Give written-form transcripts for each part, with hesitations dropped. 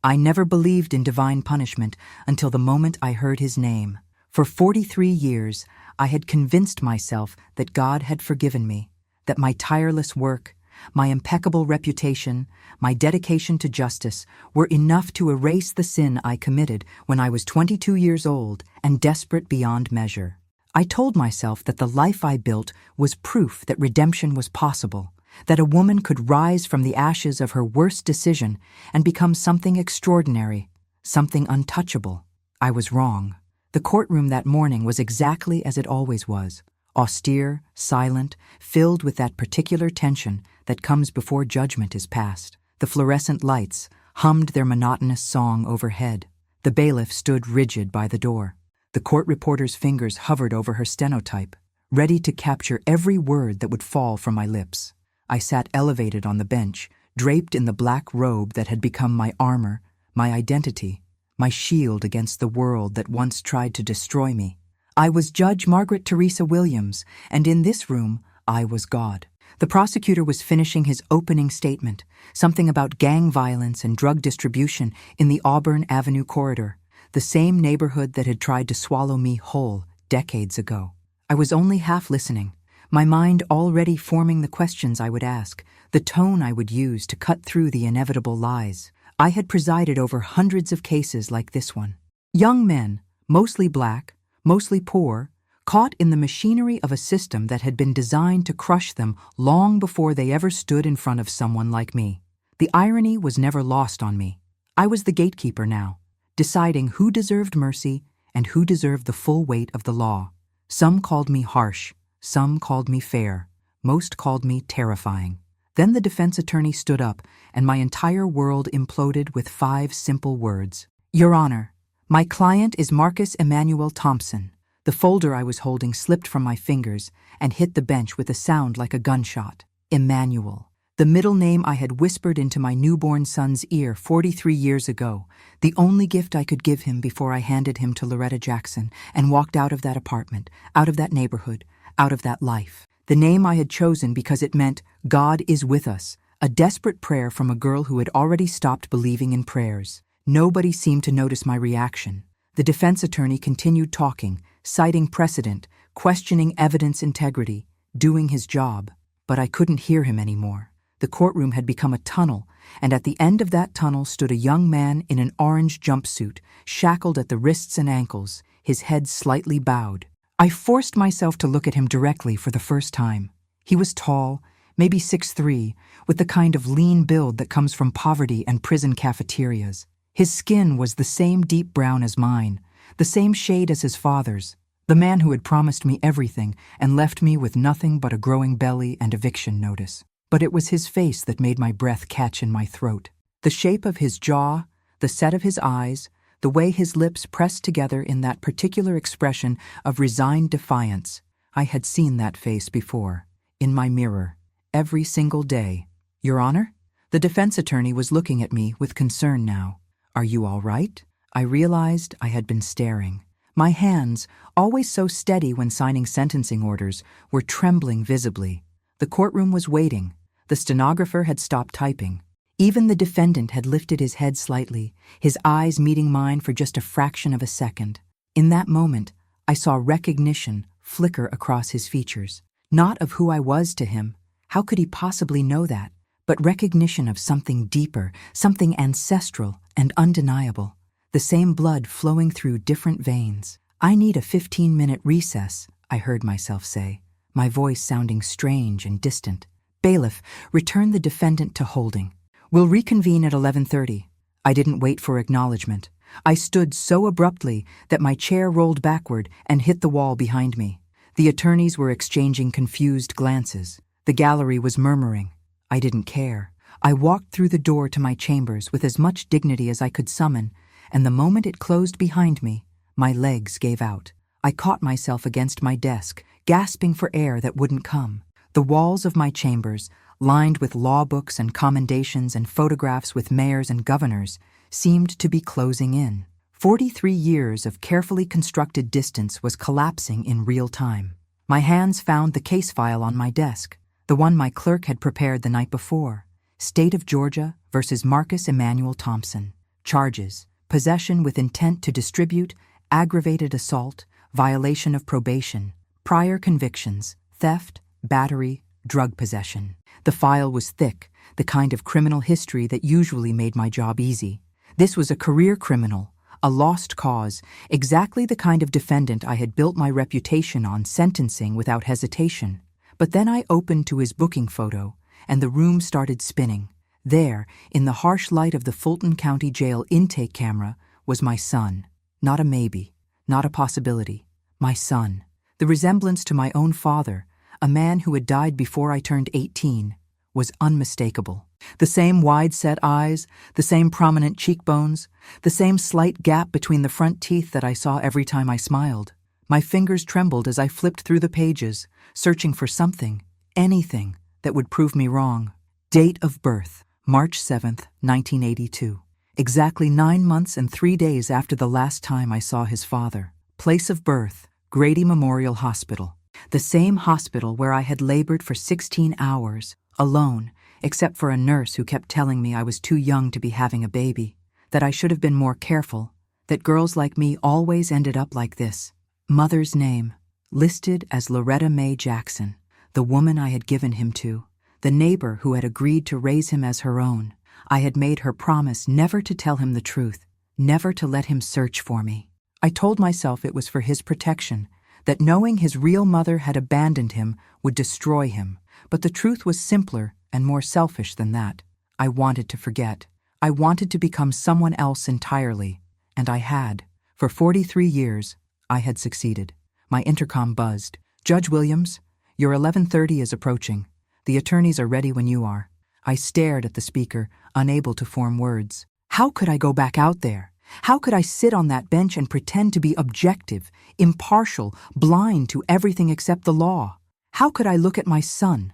I never believed in divine punishment until the moment I heard his name. For 43 years, I had convinced myself that God had forgiven me, that my tireless work, my impeccable reputation, my dedication to justice were enough to erase the sin I committed when I was 22 years old and desperate beyond measure. I told myself that the life I built was proof that redemption was possible, that a woman could rise from the ashes of her worst decision and become something extraordinary, something untouchable. I was wrong. The courtroom that morning was exactly as it always was, austere, silent, filled with that particular tension that comes before judgment is passed. The fluorescent lights hummed their monotonous song overhead. The bailiff stood rigid by the door. The court reporter's fingers hovered over her stenotype, ready to capture every word that would fall from my lips. I sat elevated on the bench, draped in the black robe that had become my armor, my identity, my shield against the world that once tried to destroy me. I was Judge Margaret Williams, and in this room, I was God. The prosecutor was finishing his opening statement, something about gang violence and drug distribution in the Auburn Avenue corridor, the same neighborhood that had tried to swallow me whole decades ago. I was only half listening, my mind already forming the questions I would ask, the tone I would use to cut through the inevitable lies. I had presided over hundreds of cases like this one. Young men, mostly black, mostly poor, caught in the machinery of a system that had been designed to crush them long before they ever stood in front of someone like me. The irony was never lost on me. I was the gatekeeper now, deciding who deserved mercy and who deserved the full weight of the law. Some called me harsh, some called me fair, most called me terrifying. Then the defense attorney stood up, and my entire world imploded with 5 simple words. Your Honor, my client is Marcus Emmanuel Thompson. The folder I was holding slipped from my fingers and hit the bench with a sound like a gunshot. Emmanuel, the middle name I had whispered into my newborn son's ear 43 years ago, the only gift I could give him before I handed him to Loretta Jackson and walked out of that apartment, out of that neighborhood, out of that life. The name I had chosen because it meant God is with us, a desperate prayer from a girl who had already stopped believing in prayers. Nobody seemed to notice my reaction. The defense attorney continued talking, citing precedent, questioning evidence integrity, doing his job. But I couldn't hear him anymore. The courtroom had become a tunnel, and at the end of that tunnel stood a young man in an orange jumpsuit, shackled at the wrists and ankles, his head slightly bowed. I forced myself to look at him directly for the first time. He was tall, maybe 6'3", with the kind of lean build that comes from poverty and prison cafeterias. His skin was the same deep brown as mine, the same shade as his father's, the man who had promised me everything and left me with nothing but a growing belly and eviction notice. But it was his face that made my breath catch in my throat. The shape of his jaw, the set of his eyes, the way his lips pressed together in that particular expression of resigned defiance. I had seen that face before, in my mirror, every single day. Your Honor? The defense attorney was looking at me with concern now. Are you all right? I realized I had been staring. My hands, always so steady when signing sentencing orders, were trembling visibly. The courtroom was waiting. The stenographer had stopped typing. Even the defendant had lifted his head slightly, his eyes meeting mine for just a fraction of a second. In that moment, I saw recognition flicker across his features. Not of who I was to him. How could he possibly know that? But recognition of something deeper, something ancestral and undeniable. The same blood flowing through different veins. I need a 15-minute recess, I heard myself say, my voice sounding strange and distant. Bailiff, return the defendant to holding. We'll reconvene at 11:30. I didn't wait for acknowledgement. I stood so abruptly that my chair rolled backward and hit the wall behind me. The attorneys were exchanging confused glances. The gallery was murmuring. I didn't care. I walked through the door to my chambers with as much dignity as I could summon, and the moment it closed behind me, my legs gave out. I caught myself against my desk, gasping for air that wouldn't come. The walls of my chambers, lined with law books and commendations and photographs with mayors and governors, seemed to be closing in. 43 years of carefully constructed distance was collapsing in real time. My hands found the case file on my desk, the one my clerk had prepared the night before. State of Georgia versus Marcus Emmanuel Thompson. Charges: possession with intent to distribute, aggravated assault, violation of probation, prior convictions, theft, battery, drug possession. The file was thick, the kind of criminal history that usually made my job easy. This was a career criminal, a lost cause, exactly the kind of defendant I had built my reputation on sentencing without hesitation. But then I opened to his booking photo, and the room started spinning. There, in the harsh light of the Fulton County Jail intake camera, was my son. Not a maybe, not a possibility. My son. The resemblance to my own father, a man who had died before I turned 18, was unmistakable. The same wide-set eyes, the same prominent cheekbones, the same slight gap between the front teeth that I saw every time I smiled. My fingers trembled as I flipped through the pages, searching for something, anything, that would prove me wrong. Date of birth: March 7th, 1982. Exactly 9 months and 3 days after the last time I saw his father. Place of birth: Grady Memorial Hospital. The same hospital where I had labored for 16 hours, alone, except for a nurse who kept telling me I was too young to be having a baby, that I should have been more careful, that girls like me always ended up like this. Mother's name: listed as Loretta Mae Jackson, the woman I had given him to, the neighbor who had agreed to raise him as her own. I had made her promise never to tell him the truth, never to let him search for me. I told myself it was for his protection, that knowing his real mother had abandoned him would destroy him. But the truth was simpler and more selfish than that. I wanted to forget. I wanted to become someone else entirely. And I had. For 43 years, I had succeeded. My intercom buzzed. "Judge Williams, your 11:30 is approaching. The attorneys are ready when you are." I stared at the speaker, unable to form words. How could I go back out there? How could I sit on that bench and pretend to be objective, impartial, blind to everything except the law? How could I look at my son,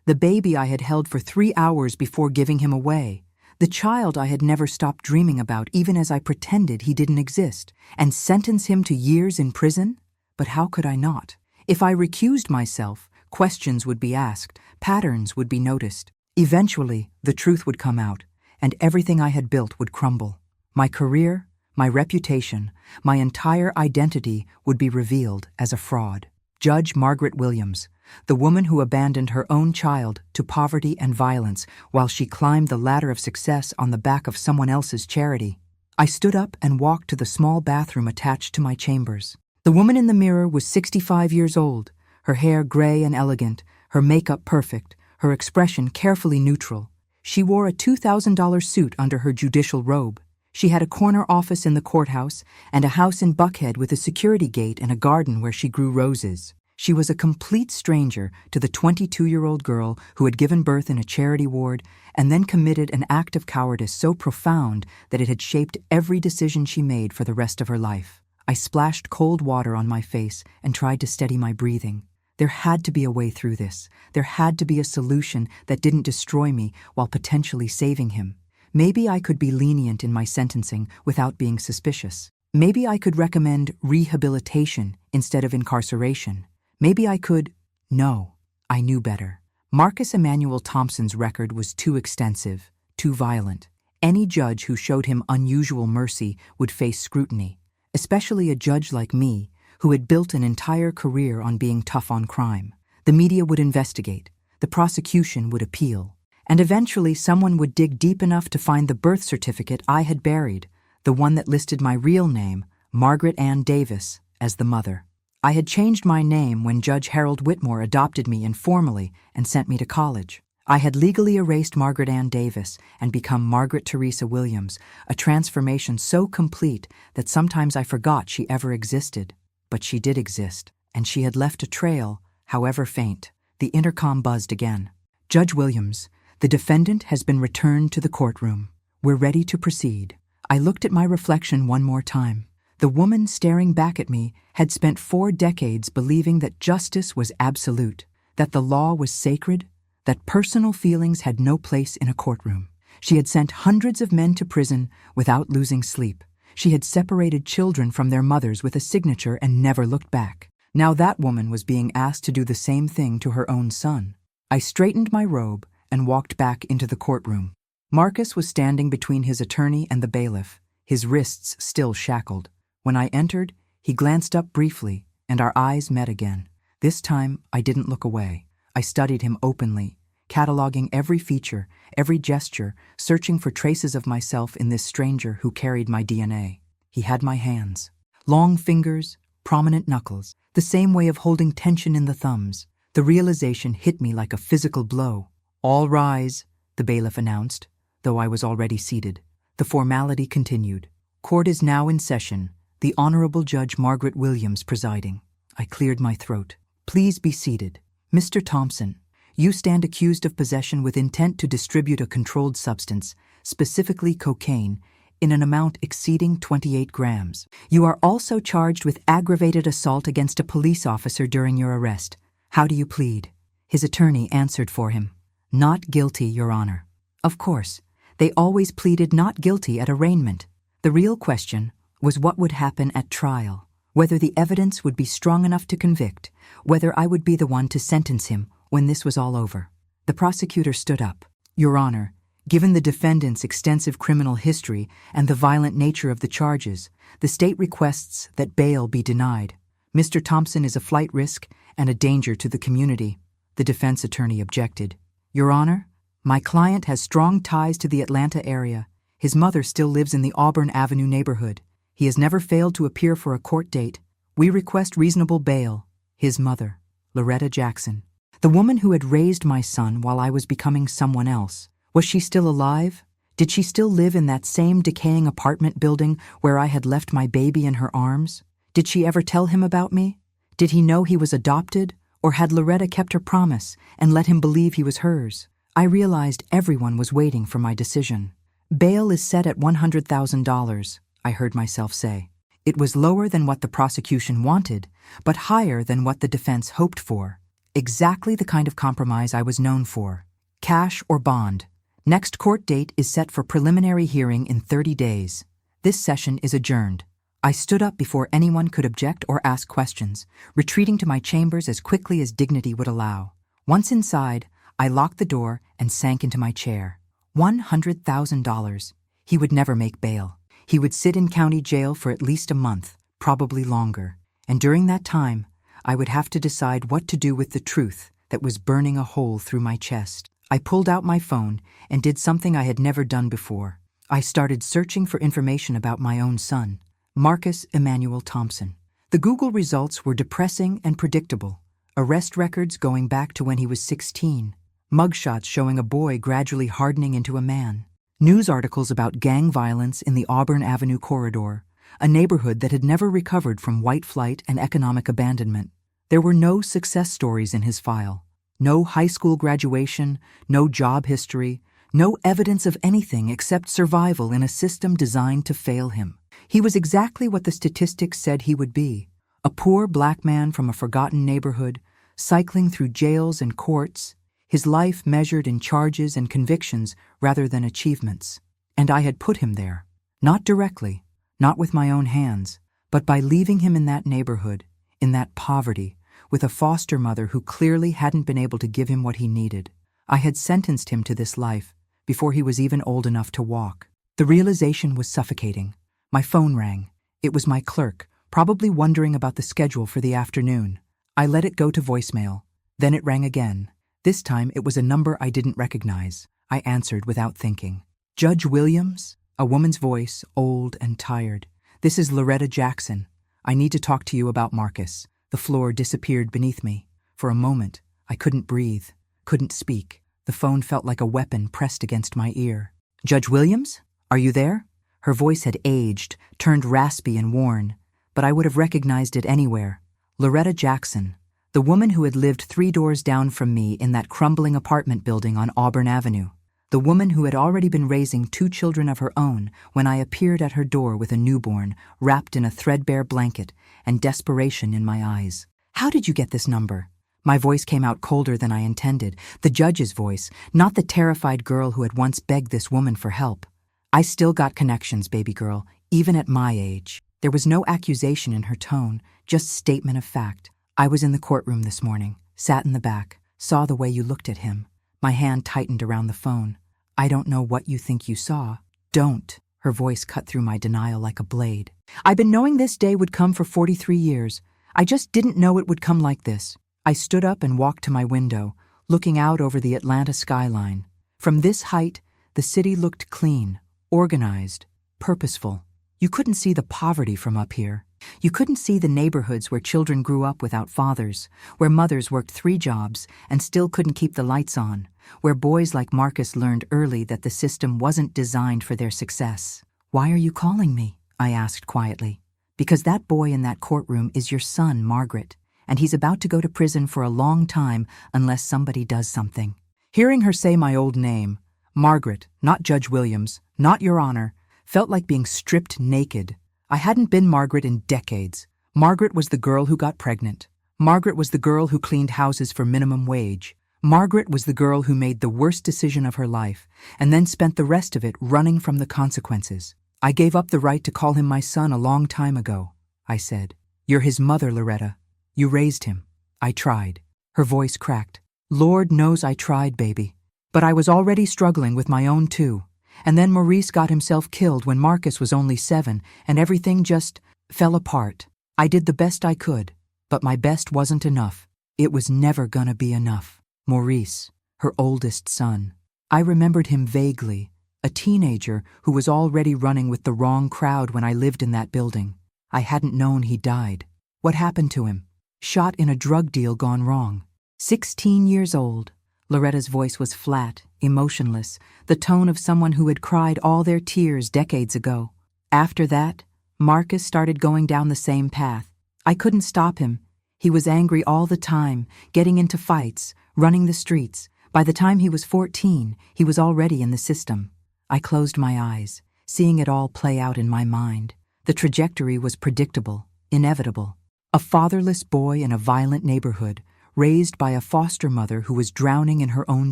the baby I had held for 3 hours before giving him away, the child I had never stopped dreaming about even as I pretended he didn't exist, and sentence him to years in prison? But how could I not? If I recused myself, questions would be asked, patterns would be noticed. Eventually, the truth would come out, and everything I had built would crumble. My career, my reputation, my entire identity would be revealed as a fraud. Judge Margaret Williams, the woman who abandoned her own child to poverty and violence while she climbed the ladder of success on the back of someone else's charity. I stood up and walked to the small bathroom attached to my chambers. The woman in the mirror was 65 years old, her hair gray and elegant, her makeup perfect, her expression carefully neutral. She wore a $2,000 suit under her judicial robe. She had a corner office in the courthouse and a house in Buckhead with a security gate and a garden where she grew roses. She was a complete stranger to the 22-year-old girl who had given birth in a charity ward and then committed an act of cowardice so profound that it had shaped every decision she made for the rest of her life. I splashed cold water on my face and tried to steady my breathing. There had to be a way through this. There had to be a solution that didn't destroy me while potentially saving him. Maybe I could be lenient in my sentencing without being suspicious. Maybe I could recommend rehabilitation instead of incarceration. Maybe I could... No, I knew better. Marcus Emmanuel Thompson's record was too extensive, too violent. Any judge who showed him unusual mercy would face scrutiny, especially a judge like me, who had built an entire career on being tough on crime. The media would investigate, the prosecution would appeal, and eventually someone would dig deep enough to find the birth certificate I had buried, the one that listed my real name, Margaret Ann Davis, as the mother. I had changed my name when Judge Harold Whitmore adopted me informally and sent me to college. I had legally erased Margaret Ann Davis and become Margaret Teresa Williams, a transformation so complete that sometimes I forgot she ever existed. But she did exist, and she had left a trail, however faint. The intercom buzzed again. "Judge Williams, the defendant has been returned to the courtroom. We're ready to proceed." I looked at my reflection one more time. The woman staring back at me had spent 4 decades believing that justice was absolute, that the law was sacred, that personal feelings had no place in a courtroom. She had sent hundreds of men to prison without losing sleep. She had separated children from their mothers with a signature and never looked back. Now that woman was being asked to do the same thing to her own son. I straightened my robe and walked back into the courtroom. Marcus was standing between his attorney and the bailiff, his wrists still shackled. When I entered, he glanced up briefly, and our eyes met again. This time, I didn't look away. I studied him openly, cataloging every feature, every gesture, searching for traces of myself in this stranger who carried my DNA. He had my hands. Long fingers, prominent knuckles, the same way of holding tension in the thumbs. The realization hit me like a physical blow. "All rise," the bailiff announced, though I was already seated. The formality continued. "Court is now in session. The Honorable Judge Margaret Williams presiding." I cleared my throat. "Please be seated. Mr. Thompson, you stand accused of possession with intent to distribute a controlled substance, specifically cocaine, in an amount exceeding 28 grams. You are also charged with aggravated assault against a police officer during your arrest. How do you plead?" His attorney answered for him. "Not guilty, Your Honor." Of course, they always pleaded not guilty at arraignment. The real question was what would happen at trial, whether the evidence would be strong enough to convict, whether I would be the one to sentence him when this was all over. The prosecutor stood up. "Your Honor, given the defendant's extensive criminal history and the violent nature of the charges, the state requests that bail be denied. Mr. Thompson is a flight risk and a danger to the community." The defense attorney objected. "Your Honor, my client has strong ties to the Atlanta area. His mother still lives in the Auburn Avenue neighborhood. He has never failed to appear for a court date. We request reasonable bail." His mother, Loretta Jackson. The woman who had raised my son while I was becoming someone else. Was she still alive? Did she still live in that same decaying apartment building where I had left my baby in her arms? Did she ever tell him about me? Did he know he was adopted? Or had Loretta kept her promise and let him believe he was hers? I realized everyone was waiting for my decision. "Bail is set at $100,000, I heard myself say. It was lower than what the prosecution wanted, but higher than what the defense hoped for. Exactly the kind of compromise I was known for. Cash or bond. Next court date is set for preliminary hearing in 30 days. This session is adjourned." I stood up before anyone could object or ask questions, retreating to my chambers as quickly as dignity would allow. Once inside, I locked the door and sank into my chair. $100,000. He would never make bail. He would sit in county jail for at least a month, probably longer. And during that time, I would have to decide what to do with the truth that was burning a hole through my chest. I pulled out my phone and did something I had never done before. I started searching for information about my own son, Marcus Emmanuel Thompson. The Google results were depressing and predictable. Arrest records going back to when he was 16. Mugshots showing a boy gradually hardening into a man. News articles about gang violence in the Auburn Avenue corridor, a neighborhood that had never recovered from white flight and economic abandonment. There were no success stories in his file. No high school graduation, no job history, no evidence of anything except survival in a system designed to fail him. He was exactly what the statistics said he would be. A poor black man from a forgotten neighborhood, cycling through jails and courts, his life measured in charges and convictions rather than achievements. And I had put him there. Not directly, not with my own hands, but by leaving him in that neighborhood, in that poverty, with a foster mother who clearly hadn't been able to give him what he needed. I had sentenced him to this life before he was even old enough to walk. The realization was suffocating. My phone rang. It was my clerk, probably wondering about the schedule for the afternoon. I let it go to voicemail. Then it rang again. This time it was a number I didn't recognize. I answered without thinking. "Judge Williams?" A woman's voice, old and tired. "This is Loretta Jackson. I need to talk to you about Marcus." The floor disappeared beneath me. For a moment, I couldn't breathe, couldn't speak. The phone felt like a weapon pressed against my ear. "Judge Williams? Are you there?" Her voice had aged, turned raspy and worn, but I would have recognized it anywhere. Loretta Jackson, the woman who had lived 3 doors down from me in that crumbling apartment building on Auburn Avenue. The woman who had already been raising 2 children of her own when I appeared at her door with a newborn, wrapped in a threadbare blanket, and desperation in my eyes. "How did you get this number?" My voice came out colder than I intended, the judge's voice, not the terrified girl who had once begged this woman for help. "I still got connections, baby girl, even at my age." There was no accusation in her tone, just statement of fact. "I was in the courtroom this morning, sat in the back, saw the way you looked at him." My hand tightened around the phone. I don't know what you think you saw. Don't. Her voice cut through my denial like a blade. I've been knowing this day would come for 43 years. I just didn't know it would come like this. I stood up and walked to my window, looking out over the Atlanta skyline. From this height, the city looked clean, organized, purposeful. You couldn't see the poverty from up here. You couldn't see the neighborhoods where children grew up without fathers, where mothers worked 3 jobs and still couldn't keep the lights on, where boys like Marcus learned early that the system wasn't designed for their success. Why are you calling me? I asked quietly. Because that boy in that courtroom is your son, Margaret, and he's about to go to prison for a long time unless somebody does something. Hearing her say my old name, Margaret, not Judge Williams, not Your Honor, felt like being stripped naked. I hadn't been Margaret in decades. Margaret was the girl who got pregnant. Margaret was the girl who cleaned houses for minimum wage. Margaret was the girl who made the worst decision of her life and then spent the rest of it running from the consequences. I gave up the right to call him my son a long time ago, I said. You're his mother, Loretta. You raised him. I tried. Her voice cracked. Lord knows I tried, baby. But I was already struggling with my own too. And then Maurice got himself killed when Marcus was only 7, and everything just fell apart. I did the best I could, but my best wasn't enough. It was never gonna be enough. Maurice, her oldest son. I remembered him vaguely, a teenager who was already running with the wrong crowd when I lived in that building. I hadn't known he died. What happened to him? Shot in a drug deal gone wrong. 16 years old. Loretta's voice was flat, emotionless, the tone of someone who had cried all their tears decades ago. After that, Marcus started going down the same path. I couldn't stop him. He was angry all the time, getting into fights, running the streets. By the time he was 14, he was already in the system. I closed my eyes, seeing it all play out in my mind. The trajectory was predictable, inevitable. A fatherless boy in a violent neighborhood, raised by a foster mother who was drowning in her own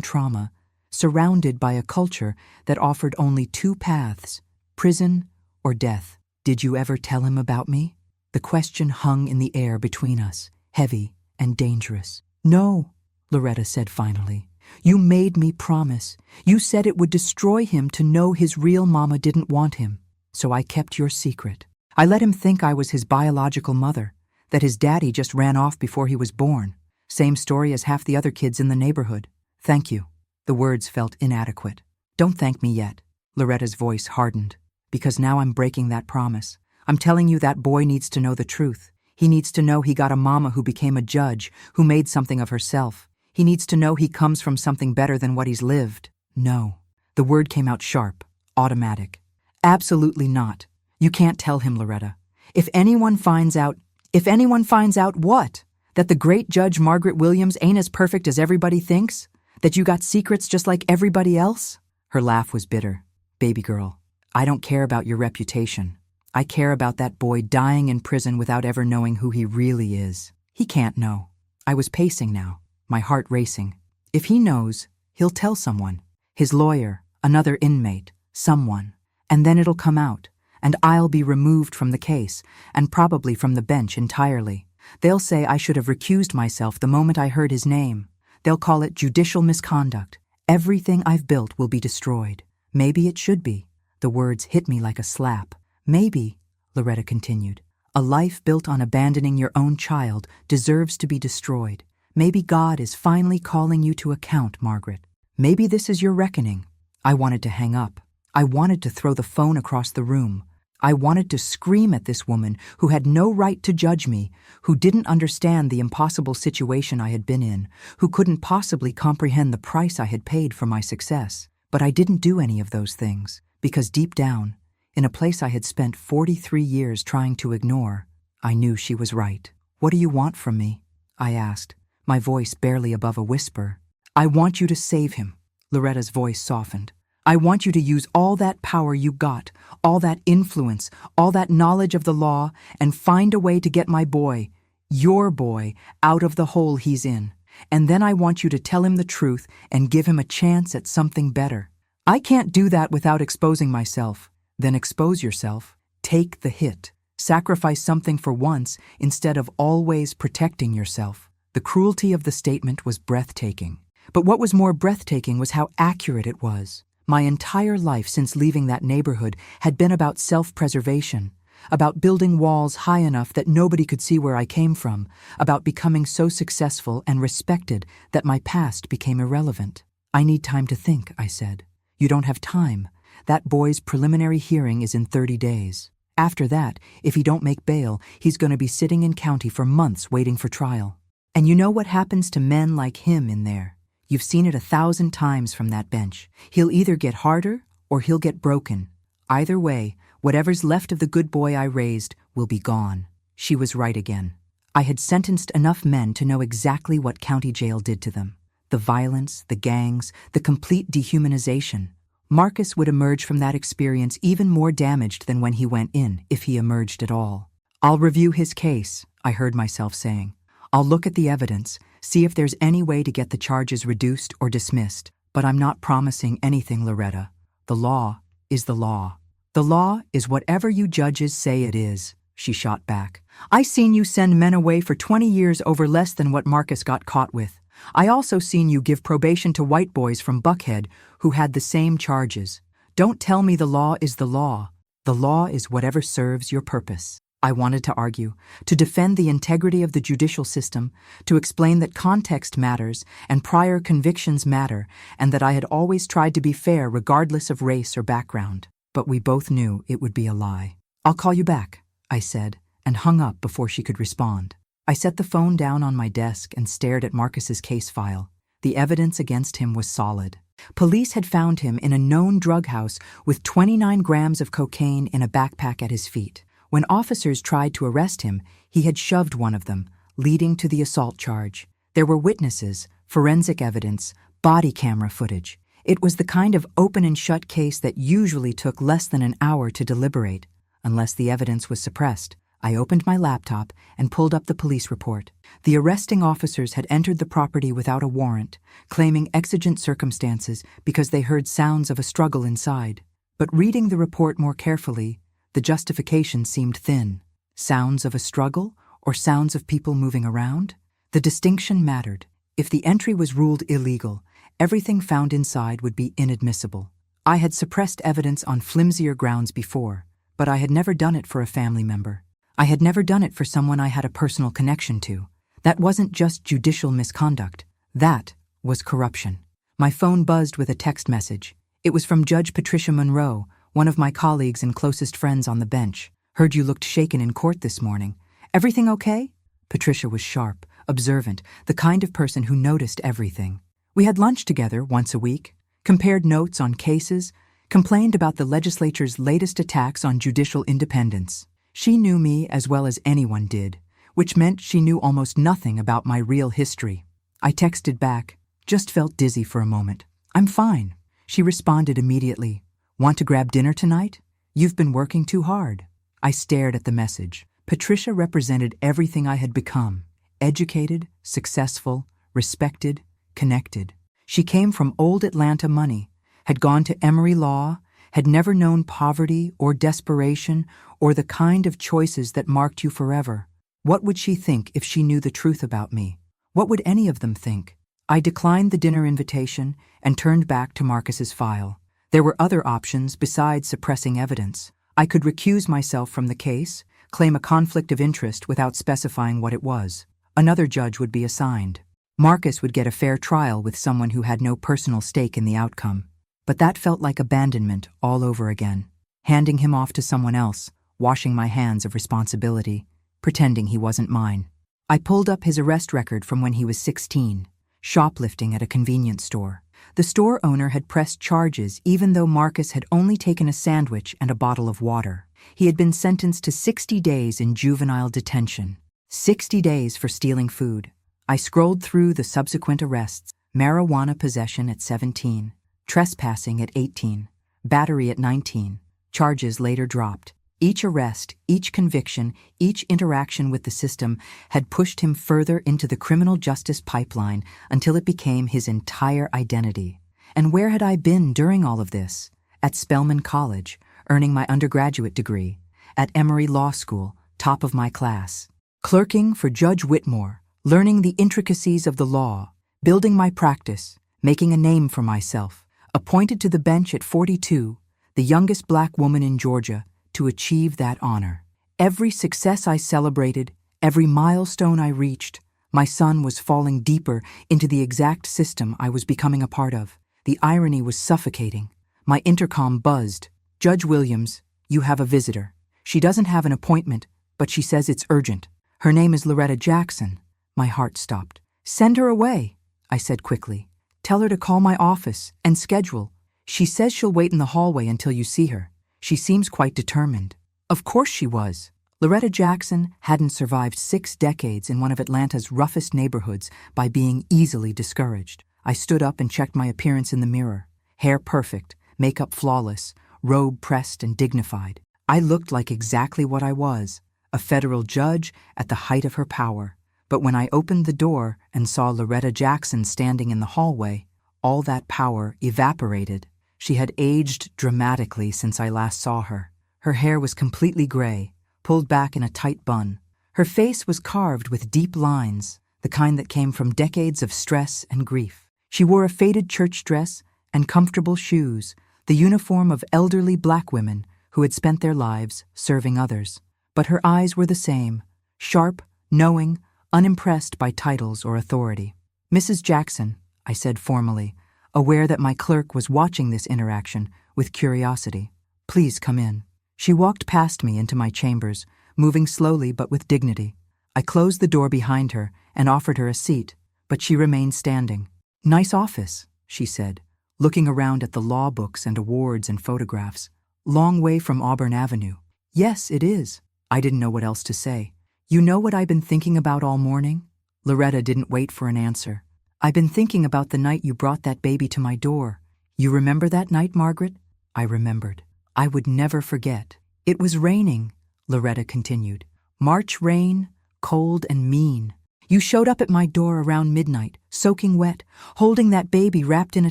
trauma, surrounded by a culture that offered only 2 paths, prison or death. Did you ever tell him about me? The question hung in the air between us, heavy and dangerous. No, Loretta said finally. You made me promise. You said it would destroy him to know his real mama didn't want him. So I kept your secret. I let him think I was his biological mother, that his daddy just ran off before he was born. Same story as half the other kids in the neighborhood. Thank you. The words felt inadequate. Don't thank me yet. Loretta's voice hardened. Because now I'm breaking that promise. I'm telling you that boy needs to know the truth. He needs to know he got a mama who became a judge, who made something of herself. He needs to know he comes from something better than what he's lived. No. The word came out sharp, automatic. Absolutely not. You can't tell him, Loretta. If anyone finds out what? That the great Judge Margaret Williams ain't as perfect as everybody thinks? That you got secrets just like everybody else? Her laugh was bitter. Baby girl, I don't care about your reputation. I care about that boy dying in prison without ever knowing who he really is. He can't know. I was pacing now, my heart racing. If he knows, he'll tell someone. His lawyer, another inmate, someone. And then it'll come out, and I'll be removed from the case, and probably from the bench entirely. They'll say I should have recused myself the moment I heard his name. They'll call it judicial misconduct. Everything I've built will be destroyed. Maybe it should be. The words hit me like a slap. Maybe, Loretta continued, a life built on abandoning your own child deserves to be destroyed. Maybe God is finally calling you to account, Margaret. Maybe this is your reckoning. I wanted to hang up. I wanted to throw the phone across the room. I wanted to scream at this woman who had no right to judge me, who didn't understand the impossible situation I had been in, who couldn't possibly comprehend the price I had paid for my success. But I didn't do any of those things, because deep down, in a place I had spent 43 years trying to ignore, I knew she was right. What do you want from me? I asked, my voice barely above a whisper. I want you to save him. Loretta's voice softened. I want you to use all that power you got, all that influence, all that knowledge of the law, and find a way to get my boy, your boy, out of the hole he's in. And then I want you to tell him the truth and give him a chance at something better. I can't do that without exposing myself. Then expose yourself. Take the hit. Sacrifice something for once instead of always protecting yourself. The cruelty of the statement was breathtaking. But what was more breathtaking was how accurate it was. My entire life since leaving that neighborhood had been about self-preservation, about building walls high enough that nobody could see where I came from, about becoming so successful and respected that my past became irrelevant. "I need time to think," I said. "You don't have time. That boy's preliminary hearing is in 30 days. After that, if he don't make bail, he's going to be sitting in county for months waiting for trial. And you know what happens to men like him in there? You've seen it 1,000 times from that bench. He'll either get harder or he'll get broken. Either way, whatever's left of the good boy I raised will be gone." She was right again. I had sentenced enough men to know exactly what county jail did to them. The violence, the gangs, the complete dehumanization. Marcus would emerge from that experience even more damaged than when he went in, if he emerged at all. "I'll review his case," I heard myself saying. "I'll look at the evidence, see if there's any way to get the charges reduced or dismissed. But I'm not promising anything, Loretta. The law is the law. The law is whatever you judges say it is," she shot back. "I seen you send men away for 20 years over less than what Marcus got caught with. I also seen you give probation to white boys from Buckhead who had the same charges. Don't tell me the law is the law. The law is whatever serves your purpose." I wanted to argue, to defend the integrity of the judicial system, to explain that context matters and prior convictions matter, and that I had always tried to be fair regardless of race or background. But we both knew it would be a lie. "I'll call you back," I said, and hung up before she could respond. I set the phone down on my desk and stared at Marcus's case file. The evidence against him was solid. Police had found him in a known drug house with 29 grams of cocaine in a backpack at his feet. When officers tried to arrest him, he had shoved one of them, leading to the assault charge. There were witnesses, forensic evidence, body camera footage. It was the kind of open and shut case that usually took less than an hour to deliberate, unless the evidence was suppressed. I opened my laptop and pulled up the police report. The arresting officers had entered the property without a warrant, claiming exigent circumstances because they heard sounds of a struggle inside. But reading the report more carefully, the justification seemed thin. Sounds of a struggle or sounds of people moving around? The distinction mattered. If the entry was ruled illegal, everything found inside would be inadmissible. I had suppressed evidence on flimsier grounds before, but I had never done it for a family member. I had never done it for someone I had a personal connection to. That wasn't just judicial misconduct. That was corruption. My phone buzzed with a text message. It was from Judge Patricia Monroe, one of my colleagues and closest friends on the bench. "Heard you looked shaken in court this morning. Everything okay?" Patricia was sharp, observant, the kind of person who noticed everything. We had lunch together once a week, compared notes on cases, complained about the legislature's latest attacks on judicial independence. She knew me as well as anyone did, which meant she knew almost nothing about my real history. I texted back, "Just felt dizzy for a moment. I'm fine." She responded immediately, "Want to grab dinner tonight? You've been working too hard." I stared at the message. Patricia represented everything I had become: educated, successful, respected, connected. She came from old Atlanta money, had gone to Emory Law, had never known poverty or desperation or the kind of choices that marked you forever. What would she think if she knew the truth about me? What would any of them think? I declined the dinner invitation and turned back to Marcus's file. There were other options besides suppressing evidence. I could recuse myself from the case, claim a conflict of interest without specifying what it was. Another judge would be assigned. Marcus would get a fair trial with someone who had no personal stake in the outcome. But that felt like abandonment all over again. Handing him off to someone else, washing my hands of responsibility, pretending he wasn't mine. I pulled up his arrest record from when he was 16, shoplifting at a convenience store. The store owner had pressed charges even though Marcus had only taken a sandwich and a bottle of water. He had been sentenced to 60 days in juvenile detention. 60 days for stealing food. I scrolled through the subsequent arrests: marijuana possession at 17, trespassing at 18, battery at 19. Charges later dropped. Each arrest, each conviction, each interaction with the system had pushed him further into the criminal justice pipeline until it became his entire identity. And where had I been during all of this? At Spelman College, earning my undergraduate degree. At Emory Law School, top of my class. Clerking for Judge Whitmore, learning the intricacies of the law, building my practice, making a name for myself, appointed to the bench at 42, the youngest black woman in Georgia to achieve that honor. Every success I celebrated, every milestone I reached, my son was falling deeper into the exact system I was becoming a part of. The irony was suffocating. My intercom buzzed. "Judge Williams, you have a visitor. She doesn't have an appointment, but she says it's urgent. Her name is Loretta Jackson." My heart stopped. "Send her away," I said quickly. "Tell her to call my office and schedule. She says she'll wait in the hallway until you see her. She seems quite determined." Of course she was. Loretta Jackson hadn't survived 6 decades in one of Atlanta's roughest neighborhoods by being easily discouraged. I stood up and checked my appearance in the mirror. Hair perfect, makeup flawless, robe pressed and dignified. I looked like exactly what I was, a federal judge at the height of her power. But when I opened the door and saw Loretta Jackson standing in the hallway, all that power evaporated. She had aged dramatically since I last saw her. Her hair was completely gray, pulled back in a tight bun. Her face was carved with deep lines, the kind that came from decades of stress and grief. She wore a faded church dress and comfortable shoes, the uniform of elderly black women who had spent their lives serving others. But her eyes were the same, sharp, knowing, unimpressed by titles or authority. "Mrs. Jackson," I said formally, aware that my clerk was watching this interaction with curiosity. "Please come in." She walked past me into my chambers, moving slowly but with dignity. I closed the door behind her and offered her a seat, but she remained standing. "Nice office," she said, looking around at the law books and awards and photographs. "Long way from Auburn Avenue." "Yes, it is." I didn't know what else to say. "You know what I've been thinking about all morning?" Loretta didn't wait for an answer. "I've been thinking about the night you brought that baby to my door. You remember that night, Margaret?" I remembered. I would never forget. "It was raining," Loretta continued. "March rain, cold and mean. You showed up at my door around midnight, soaking wet, holding that baby wrapped in a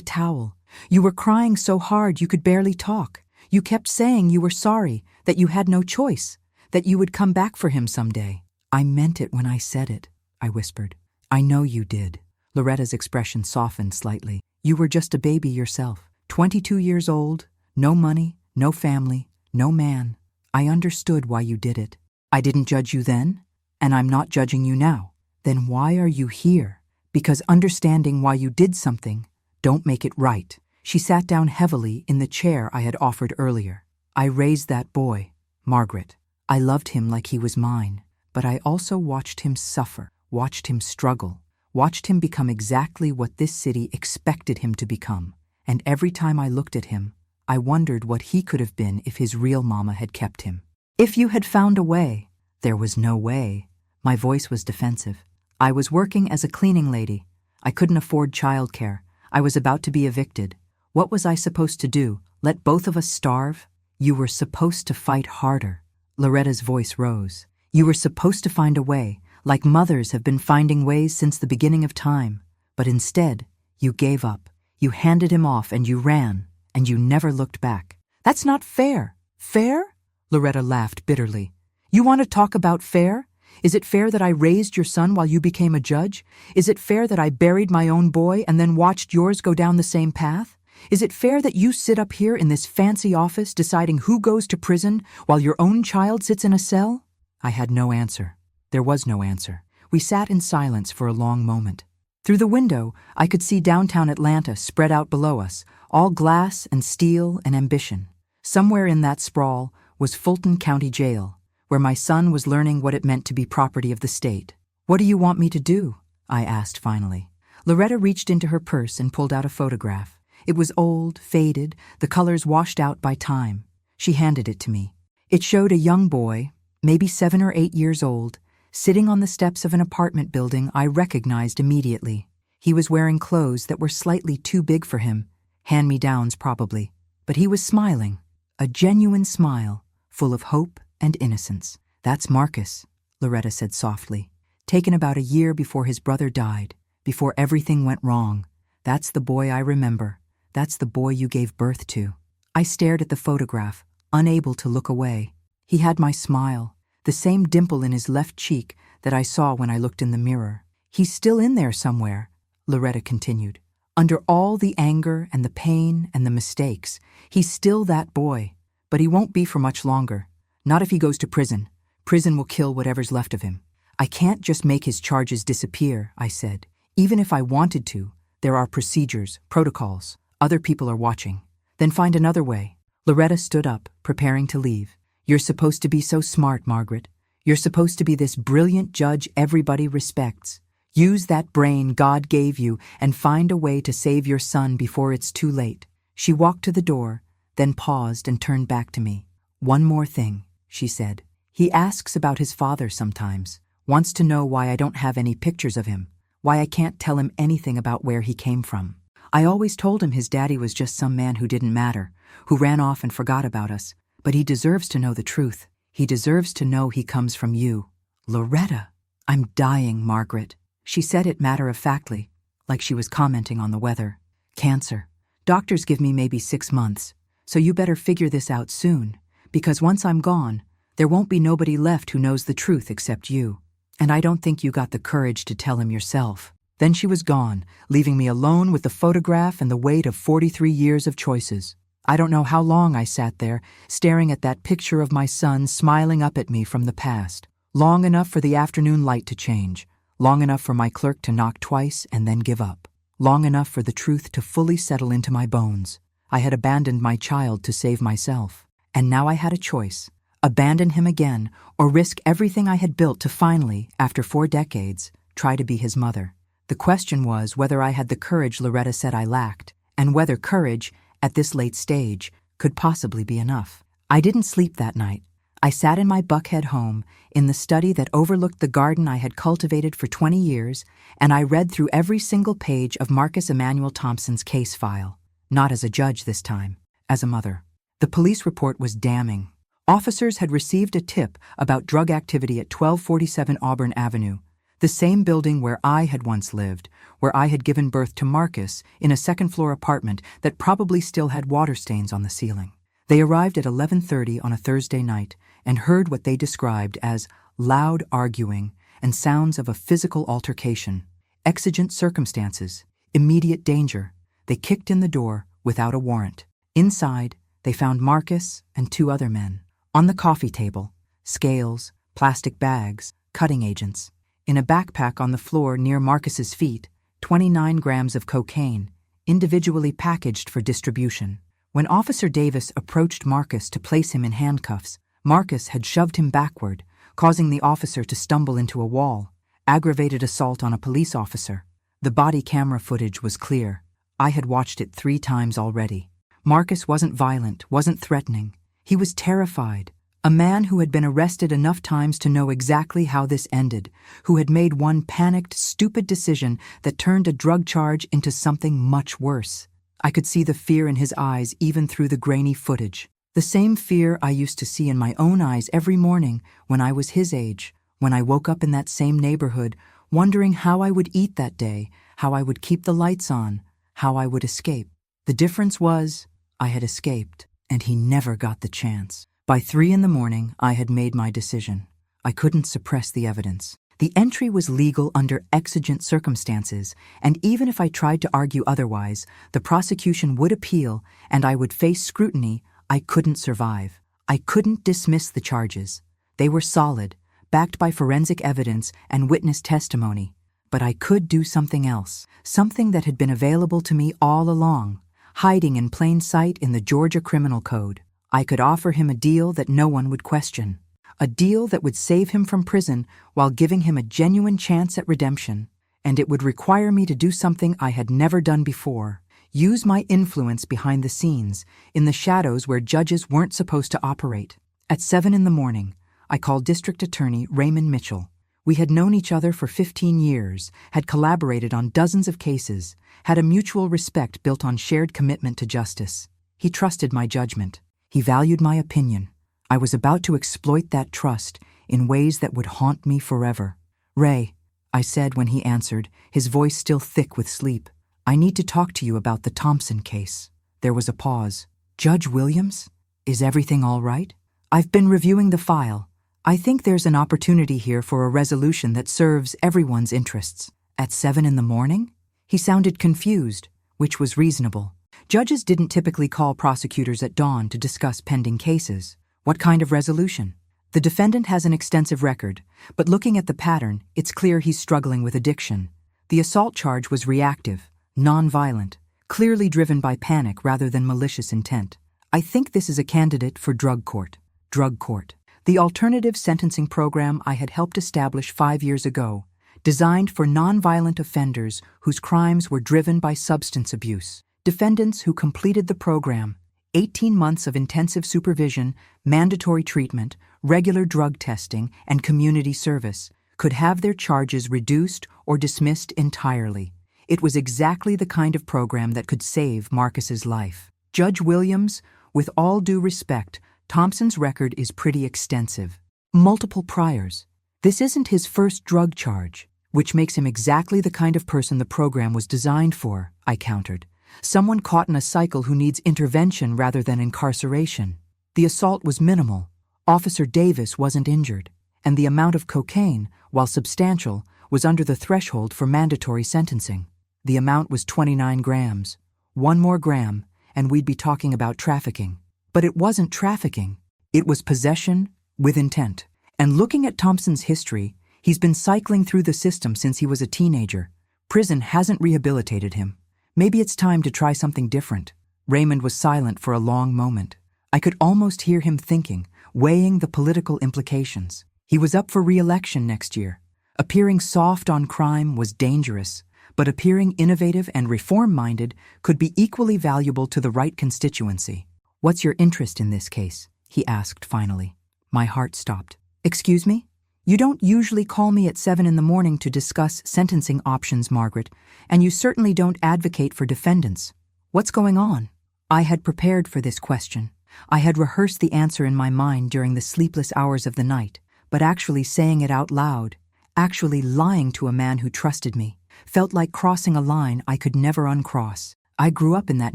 towel. You were crying so hard you could barely talk. You kept saying you were sorry, that you had no choice, that you would come back for him someday." "I meant it when I said it," I whispered. "I know you did." Loretta's expression softened slightly. "You were just a baby yourself, 22 years old, no money, no family, no man. I understood why you did it. I didn't judge you then, and I'm not judging you now. Then why are you here? Because understanding why you did something don't make it right." She sat down heavily in the chair I had offered earlier. "I raised that boy, Margaret. I loved him like he was mine, but I also watched him suffer, watched him struggle, watched him become exactly what this city expected him to become. And every time I looked at him, I wondered what he could have been if his real mama had kept him. If you had found a way." "There was no way." My voice was defensive. "I was working as a cleaning lady. I couldn't afford childcare. I was about to be evicted. What was I supposed to do? Let both of us starve?" "You were supposed to fight harder." Loretta's voice rose. "You were supposed to find a way, like mothers have been finding ways since the beginning of time. But instead, you gave up. You handed him off and you ran, and you never looked back." "That's not fair." "Fair?" Loretta laughed bitterly. "You want to talk about fair? Is it fair that I raised your son while you became a judge? Is it fair that I buried my own boy and then watched yours go down the same path? Is it fair that you sit up here in this fancy office deciding who goes to prison while your own child sits in a cell?" I had no answer. There was no answer. We sat in silence for a long moment. Through the window, I could see downtown Atlanta spread out below us, all glass and steel and ambition. Somewhere in that sprawl was Fulton County Jail, where my son was learning what it meant to be property of the state. "What do you want me to do?" I asked finally. Loretta reached into her purse and pulled out a photograph. It was old, faded, the colors washed out by time. She handed it to me. It showed a young boy, maybe 7 or 8 years old, sitting on the steps of an apartment building I recognized immediately. He was wearing clothes that were slightly too big for him, hand-me-downs probably, but he was smiling, a genuine smile, full of hope and innocence. "That's Marcus," Loretta said softly. "Taken about a year before his brother died, before everything went wrong. That's the boy I remember. That's the boy you gave birth to." I stared at the photograph, unable to look away. He had my smile, the same dimple in his left cheek that I saw when I looked in the mirror. "He's still in there somewhere," Loretta continued. Under all the anger and the pain and the mistakes, he's still that boy. But he won't be for much longer. Not if he goes to prison. Prison will kill whatever's left of him. I can't just make his charges disappear, I said. Even if I wanted to, there are procedures, protocols. Other people are watching. Then find another way. Loretta stood up, preparing to leave. You're supposed to be so smart, Margaret. You're supposed to be this brilliant judge everybody respects. Use that brain God gave you and find a way to save your son before it's too late. She walked to the door, then paused and turned back to me. One more thing, she said. He asks about his father sometimes, wants to know why I don't have any pictures of him, why I can't tell him anything about where he came from. I always told him his daddy was just some man who didn't matter, who ran off and forgot about us, but he deserves to know the truth. He deserves to know he comes from you. Loretta, I'm dying, Margaret. She said it matter-of-factly, like she was commenting on the weather. Cancer. Doctors give me maybe 6 months, so you better figure this out soon, because once I'm gone, there won't be nobody left who knows the truth except you. And I don't think you got the courage to tell him yourself. Then she was gone, leaving me alone with the photograph and the weight of 43 years of choices. I don't know how long I sat there, staring at that picture of my son smiling up at me from the past. Long enough for the afternoon light to change. Long enough for my clerk to knock twice and then give up. Long enough for the truth to fully settle into my bones. I had abandoned my child to save myself. And now I had a choice. Abandon him again, or risk everything I had built to finally, after 4 decades, try to be his mother. The question was whether I had the courage Loretta said I lacked, and whether courage, at this late stage, could possibly be enough. I didn't sleep that night. I sat in my Buckhead home, in the study that overlooked the garden I had cultivated for 20 years, and I read through every single page of Marcus Emmanuel Thompson's case file. Not as a judge this time, as a mother. The police report was damning. Officers had received a tip about drug activity at 1247 Auburn Avenue, the same building where I had once lived, where I had given birth to Marcus in a second-floor apartment that probably still had water stains on the ceiling. They arrived at 11:30 on a Thursday night and heard what they described as loud arguing and sounds of a physical altercation. Exigent circumstances, immediate danger. They kicked in the door without a warrant. Inside, they found Marcus and 2 other men. On the coffee table, scales, plastic bags, cutting agents. In a backpack on the floor near Marcus's feet, 29 grams of cocaine, individually packaged for distribution. When Officer Davis approached Marcus to place him in handcuffs, Marcus had shoved him backward, causing the officer to stumble into a wall. Aggravated assault on a police officer. The body camera footage was clear. I had watched it 3 times already. Marcus wasn't violent, wasn't threatening. He was terrified. A man who had been arrested enough times to know exactly how this ended, who had made one panicked, stupid decision that turned a drug charge into something much worse. I could see the fear in his eyes even through the grainy footage. The same fear I used to see in my own eyes every morning when I was his age, when I woke up in that same neighborhood, wondering how I would eat that day, how I would keep the lights on, how I would escape. The difference was, I had escaped, and he never got the chance. By 3 in the morning, I had made my decision. I couldn't suppress the evidence. The entry was legal under exigent circumstances, and even if I tried to argue otherwise, the prosecution would appeal and I would face scrutiny. I couldn't survive. I couldn't dismiss the charges. They were solid, backed by forensic evidence and witness testimony. But I could do something else, something that had been available to me all along, hiding in plain sight in the Georgia Criminal Code. I could offer him a deal that no one would question. A deal that would save him from prison while giving him a genuine chance at redemption. And it would require me to do something I had never done before. Use my influence behind the scenes, in the shadows where judges weren't supposed to operate. At 7 in the morning, I called District Attorney Raymond Mitchell. We had known each other for 15 years, had collaborated on dozens of cases, had a mutual respect built on shared commitment to justice. He trusted my judgment. He valued my opinion. I was about to exploit that trust in ways that would haunt me forever. "Ray," I said when he answered, his voice still thick with sleep, "I need to talk to you about the Thompson case." There was a pause. "Judge Williams? Is everything all right?" "I've been reviewing the file. I think there's an opportunity here for a resolution that serves everyone's interests." At 7 in the morning? He sounded confused. which was reasonable. Judges didn't typically call prosecutors at dawn to discuss pending cases. What kind of resolution? The defendant has an extensive record, but looking at the pattern, it's clear he's struggling with addiction. The assault charge was reactive, non-violent, clearly driven by panic rather than malicious intent. I think this is a candidate for drug court. Drug court. The alternative sentencing program I had helped establish 5 years ago, designed for non-violent offenders whose crimes were driven by substance abuse. Defendants who completed the program, 18 months of intensive supervision, mandatory treatment, regular drug testing, and community service, could have their charges reduced or dismissed entirely. It was exactly the kind of program that could save Marcus's life. Judge Williams, with all due respect, Thompson's record is pretty extensive. Multiple priors. This isn't his first drug charge, which makes him exactly the kind of person the program was designed for, I countered. Someone caught in a cycle who needs intervention rather than incarceration. The assault was minimal. Officer Davis wasn't injured, and the amount of cocaine, while substantial, was under the threshold for mandatory sentencing. The amount was 29 grams. 1 more gram, and we'd be talking about trafficking. But it wasn't trafficking. It was possession with intent. And looking at Thompson's history, he's been cycling through the system since he was a teenager. Prison hasn't rehabilitated him. Maybe it's time to try something different. Raymond was silent for a long moment. I could almost hear him thinking, weighing the political implications. He was up for re-election next year. Appearing soft on crime was dangerous, but appearing innovative and reform-minded could be equally valuable to the right constituency. "What's your interest in this case?" he asked finally. My heart stopped. "Excuse me? You don't usually call me at 7 in the morning to discuss sentencing options, Margaret, and you certainly don't advocate for defendants. What's going on?" I had prepared for this question. I had rehearsed the answer in my mind during the sleepless hours of the night, but actually saying it out loud, actually lying to a man who trusted me, felt like crossing a line I could never uncross. "I grew up in that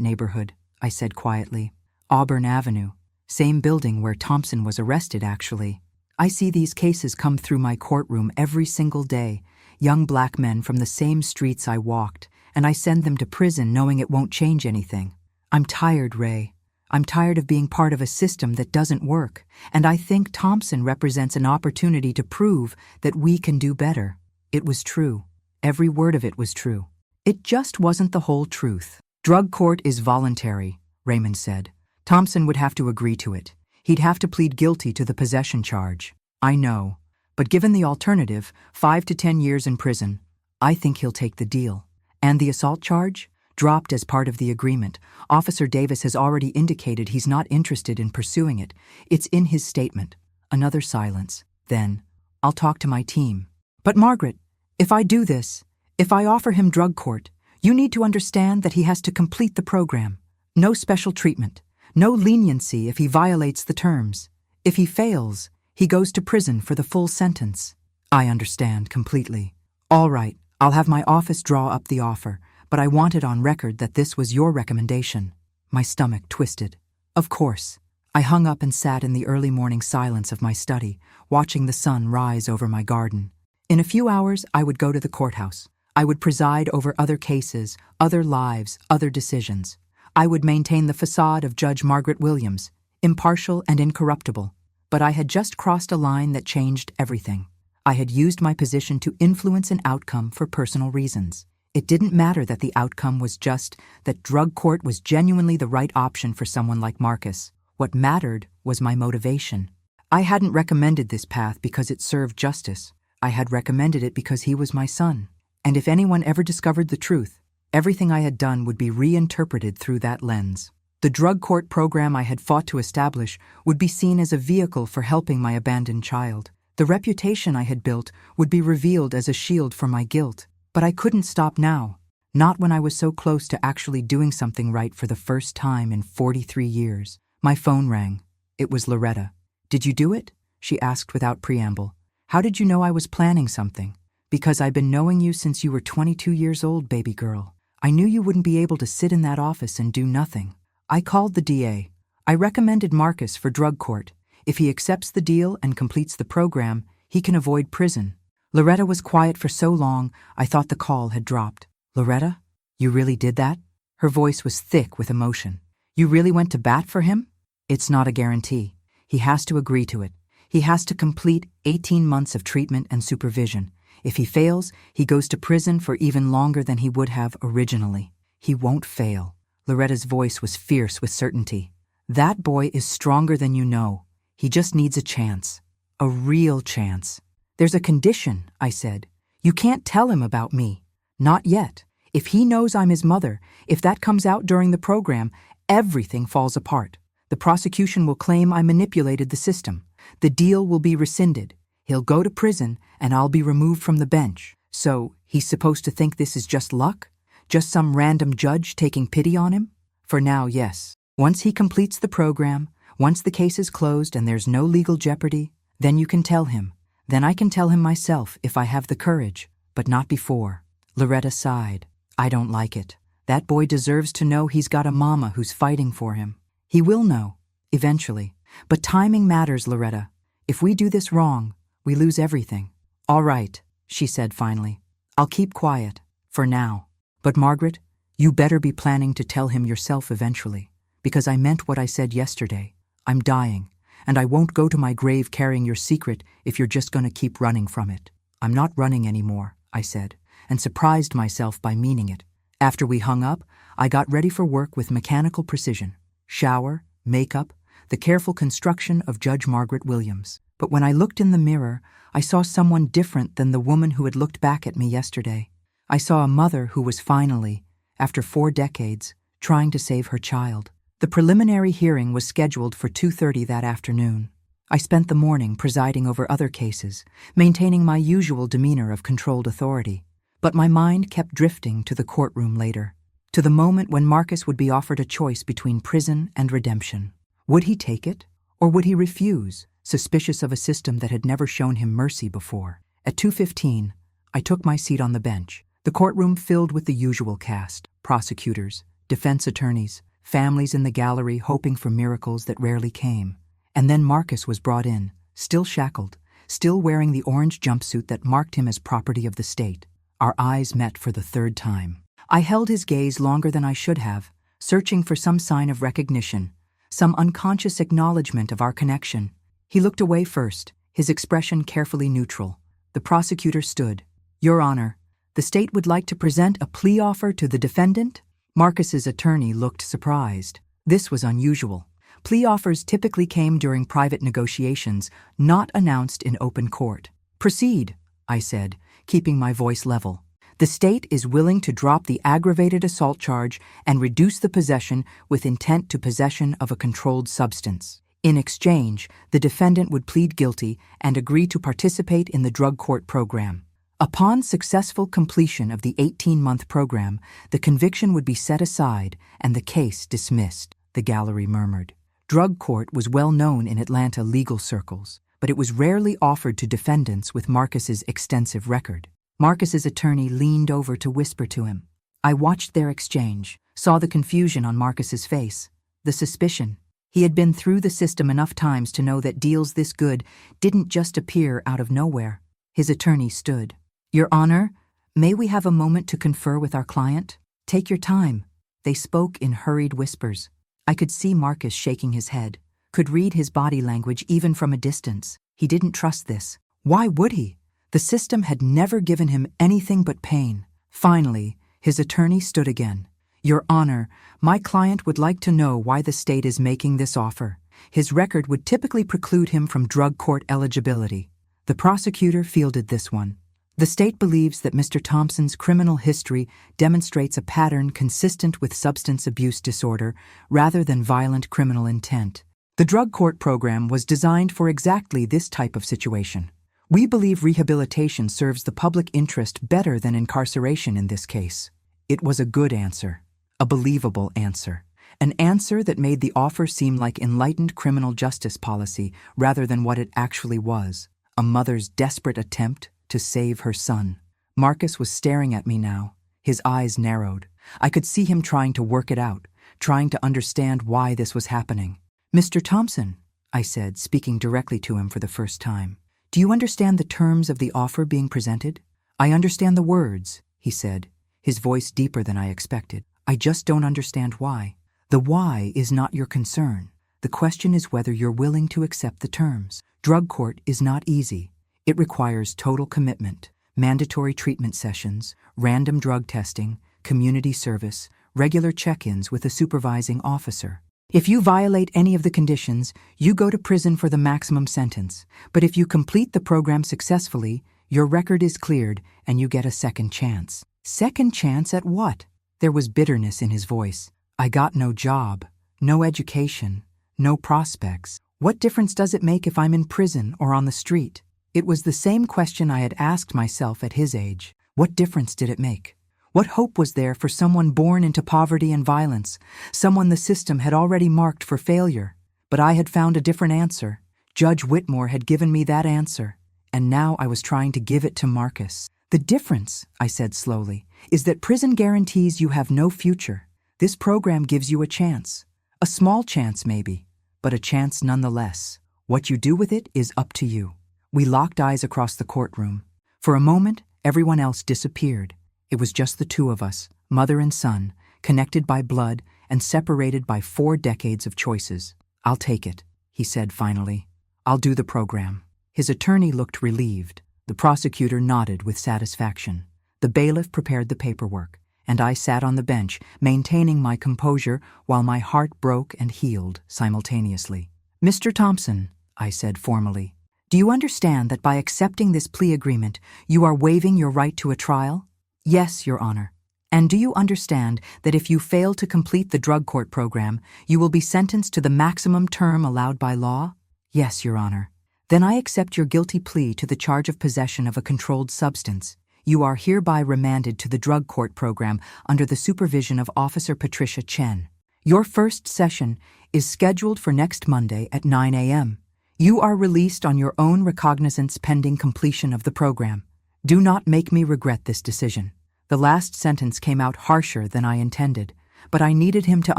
neighborhood," I said quietly. "Auburn Avenue. Same building where Thompson was arrested, actually. I see these cases come through my courtroom every single day, young black men from the same streets I walked, and I send them to prison knowing it won't change anything. I'm tired, Ray. I'm tired of being part of a system that doesn't work, and I think Thompson represents an opportunity to prove that we can do better." It was true. Every word of it was true. It just wasn't the whole truth. "Drug court is voluntary," Raymond said. "Thompson would have to agree to it. He'd have to plead guilty to the possession charge." "I know, but given the alternative, 5 to 10 years in prison, I think he'll take the deal." "And the assault charge?" "Dropped as part of the agreement. Officer Davis has already indicated he's not interested in pursuing it. It's in his statement." Another silence. Then, "I'll talk to my team." "But Margaret, if I do this, if I offer him drug court, you need to understand that he has to complete the program. No special treatment. No leniency if he violates the terms. If he fails, he goes to prison for the full sentence." "I understand completely." "All right, I'll have my office draw up the offer, but I want it on record that this was your recommendation." My stomach twisted. "Of course." I hung up and sat in the early morning silence of my study, watching the sun rise over my garden. In a few hours, I would go to the courthouse. I would preside over other cases, other lives, other decisions. I would maintain the facade of Judge Margaret Williams, impartial and incorruptible. But I had just crossed a line that changed everything. I had used my position to influence an outcome for personal reasons. It didn't matter that the outcome was just that drug court was genuinely the right option for someone like Marcus. What mattered was my motivation. I hadn't recommended this path because it served justice. I had recommended it because he was my son. And if anyone ever discovered the truth, everything I had done would be reinterpreted through that lens. The drug court program I had fought to establish would be seen as a vehicle for helping my abandoned child. The reputation I had built would be revealed as a shield for my guilt. But I couldn't stop now, not when I was so close to actually doing something right for the first time in 43 years. My phone rang. It was Loretta. "Did you do it?" she asked without preamble. "How did you know I was planning something?" "Because I've been knowing you since you were 22 years old, baby girl. I knew you wouldn't be able to sit in that office and do nothing. I called the DA. I recommended Marcus for drug court. If he accepts the deal and completes the program, he can avoid prison." Loretta was quiet for so long, I thought the call had dropped. "Loretta, you really did that?" Her voice was thick with emotion. You really went to bat for him? It's not a guarantee. He has to agree to it. He has to complete 18 months of treatment and supervision. If he fails, he goes to prison for even longer than he would have originally. He won't fail. Loretta's voice was fierce with certainty. That boy is stronger than you know. He just needs a chance. A real chance. There's a condition, I said. You can't tell him about me. Not yet. If he knows I'm his mother, if that comes out during the program, everything falls apart. The prosecution will claim I manipulated the system. The deal will be rescinded. He'll go to prison, and I'll be removed from the bench. So, he's supposed to think this is just luck? Just some random judge taking pity on him? For now, yes. Once he completes the program, once the case is closed and there's no legal jeopardy, then you can tell him. Then I can tell him myself if I have the courage, but not before. Loretta sighed. I don't like it. That boy deserves to know he's got a mama who's fighting for him. He will know, eventually. But timing matters, Loretta. If we do this wrong, we lose everything. All right, she said finally. I'll keep quiet, for now. But Margaret, you better be planning to tell him yourself eventually, because I meant what I said yesterday. I'm dying, and I won't go to my grave carrying your secret if you're just going to keep running from it. I'm not running anymore, I said, and surprised myself by meaning it. After we hung up, I got ready for work with mechanical precision. Shower, makeup, the careful construction of Judge Margaret Williams. But when I looked in the mirror, I saw someone different than the woman who had looked back at me yesterday. I saw a mother who was finally, after 4 decades, trying to save her child. The preliminary hearing was scheduled for 2:30 that afternoon. I spent the morning presiding over other cases, maintaining my usual demeanor of controlled authority. But my mind kept drifting to the courtroom later, to the moment when Marcus would be offered a choice between prison and redemption. Would he take it, or would he refuse, suspicious of a system that had never shown him mercy before? At 2:15, I took my seat on the bench, the courtroom filled with the usual cast, prosecutors, defense attorneys, families in the gallery hoping for miracles that rarely came. And then Marcus was brought in, still shackled, still wearing the orange jumpsuit that marked him as property of the state. Our eyes met for the 3rd time. I held his gaze longer than I should have, searching for some sign of recognition, some unconscious acknowledgement of our connection. He looked away first, his expression carefully neutral. The prosecutor stood. Your Honor, the state would like to present a plea offer to the defendant. Marcus's attorney looked surprised. This was unusual. Plea offers typically came during private negotiations, not announced in open court. Proceed, I said, keeping my voice level. The state is willing to drop the aggravated assault charge and reduce the possession with intent to possession of a controlled substance. In exchange, the defendant would plead guilty and agree to participate in the drug court program. Upon successful completion of the 18-month program, the conviction would be set aside and the case dismissed, the gallery murmured. Drug court was well known in Atlanta legal circles, but it was rarely offered to defendants with Marcus's extensive record. Marcus's attorney leaned over to whisper to him. I watched their exchange, saw the confusion on Marcus's face, the suspicion. He had been through the system enough times to know that deals this good didn't just appear out of nowhere. His attorney stood. Your Honor, may we have a moment to confer with our client? Take your time. They spoke in hurried whispers. I could see Marcus shaking his head, could read his body language even from a distance. He didn't trust this. Why would he? The system had never given him anything but pain. Finally, his attorney stood again. Your Honor, my client would like to know why the state is making this offer. His record would typically preclude him from drug court eligibility. The prosecutor fielded this one. The state believes that Mr. Thompson's criminal history demonstrates a pattern consistent with substance abuse disorder rather than violent criminal intent. The drug court program was designed for exactly this type of situation. We believe rehabilitation serves the public interest better than incarceration in this case. It was a good answer, a believable answer, an answer that made the offer seem like enlightened criminal justice policy rather than what it actually was, a mother's desperate attempt to save her son. Marcus was staring at me now, his eyes narrowed. I could see him trying to work it out, trying to understand why this was happening. Mr. Thompson, I said, speaking directly to him for the first time, do you understand the terms of the offer being presented? I understand the words, he said, his voice deeper than I expected. I just don't understand why. The why is not your concern. The question is whether you're willing to accept the terms. Drug court is not easy. It requires total commitment, mandatory treatment sessions, random drug testing, community service, regular check-ins with a supervising officer. If you violate any of the conditions, you go to prison for the maximum sentence. But if you complete the program successfully, your record is cleared and you get a second chance. Second chance at what? There was bitterness in his voice. I got no job, no education, no prospects. What difference does it make if I'm in prison or on the street? It was the same question I had asked myself at his age. What difference did it make? What hope was there for someone born into poverty and violence, someone the system had already marked for failure? But I had found a different answer. Judge Whitmore had given me that answer, and now I was trying to give it to Marcus. The difference, I said slowly, is that prison guarantees you have no future. This program gives you a chance. A small chance maybe, but a chance nonetheless. What you do with it is up to you. We locked eyes across the courtroom. For a moment, everyone else disappeared. It was just the two of us, mother and son, connected by blood and separated by 4 decades of choices. I'll take it, he said finally. I'll do the program. His attorney looked relieved. The prosecutor nodded with satisfaction. The bailiff prepared the paperwork, and I sat on the bench, maintaining my composure while my heart broke and healed simultaneously. Mr. Thompson, I said formally, do you understand that by accepting this plea agreement, you are waiving your right to a trial? Yes, Your Honor. And do you understand that if you fail to complete the drug court program, you will be sentenced to the maximum term allowed by law? Yes, Your Honor. Then I accept your guilty plea to the charge of possession of a controlled substance. You are hereby remanded to the drug court program under the supervision of Officer Patricia Chen. Your first session is scheduled for next Monday at 9 a.m. You are released on your own recognizance pending completion of the program. Do not make me regret this decision. The last sentence came out harsher than I intended, but I needed him to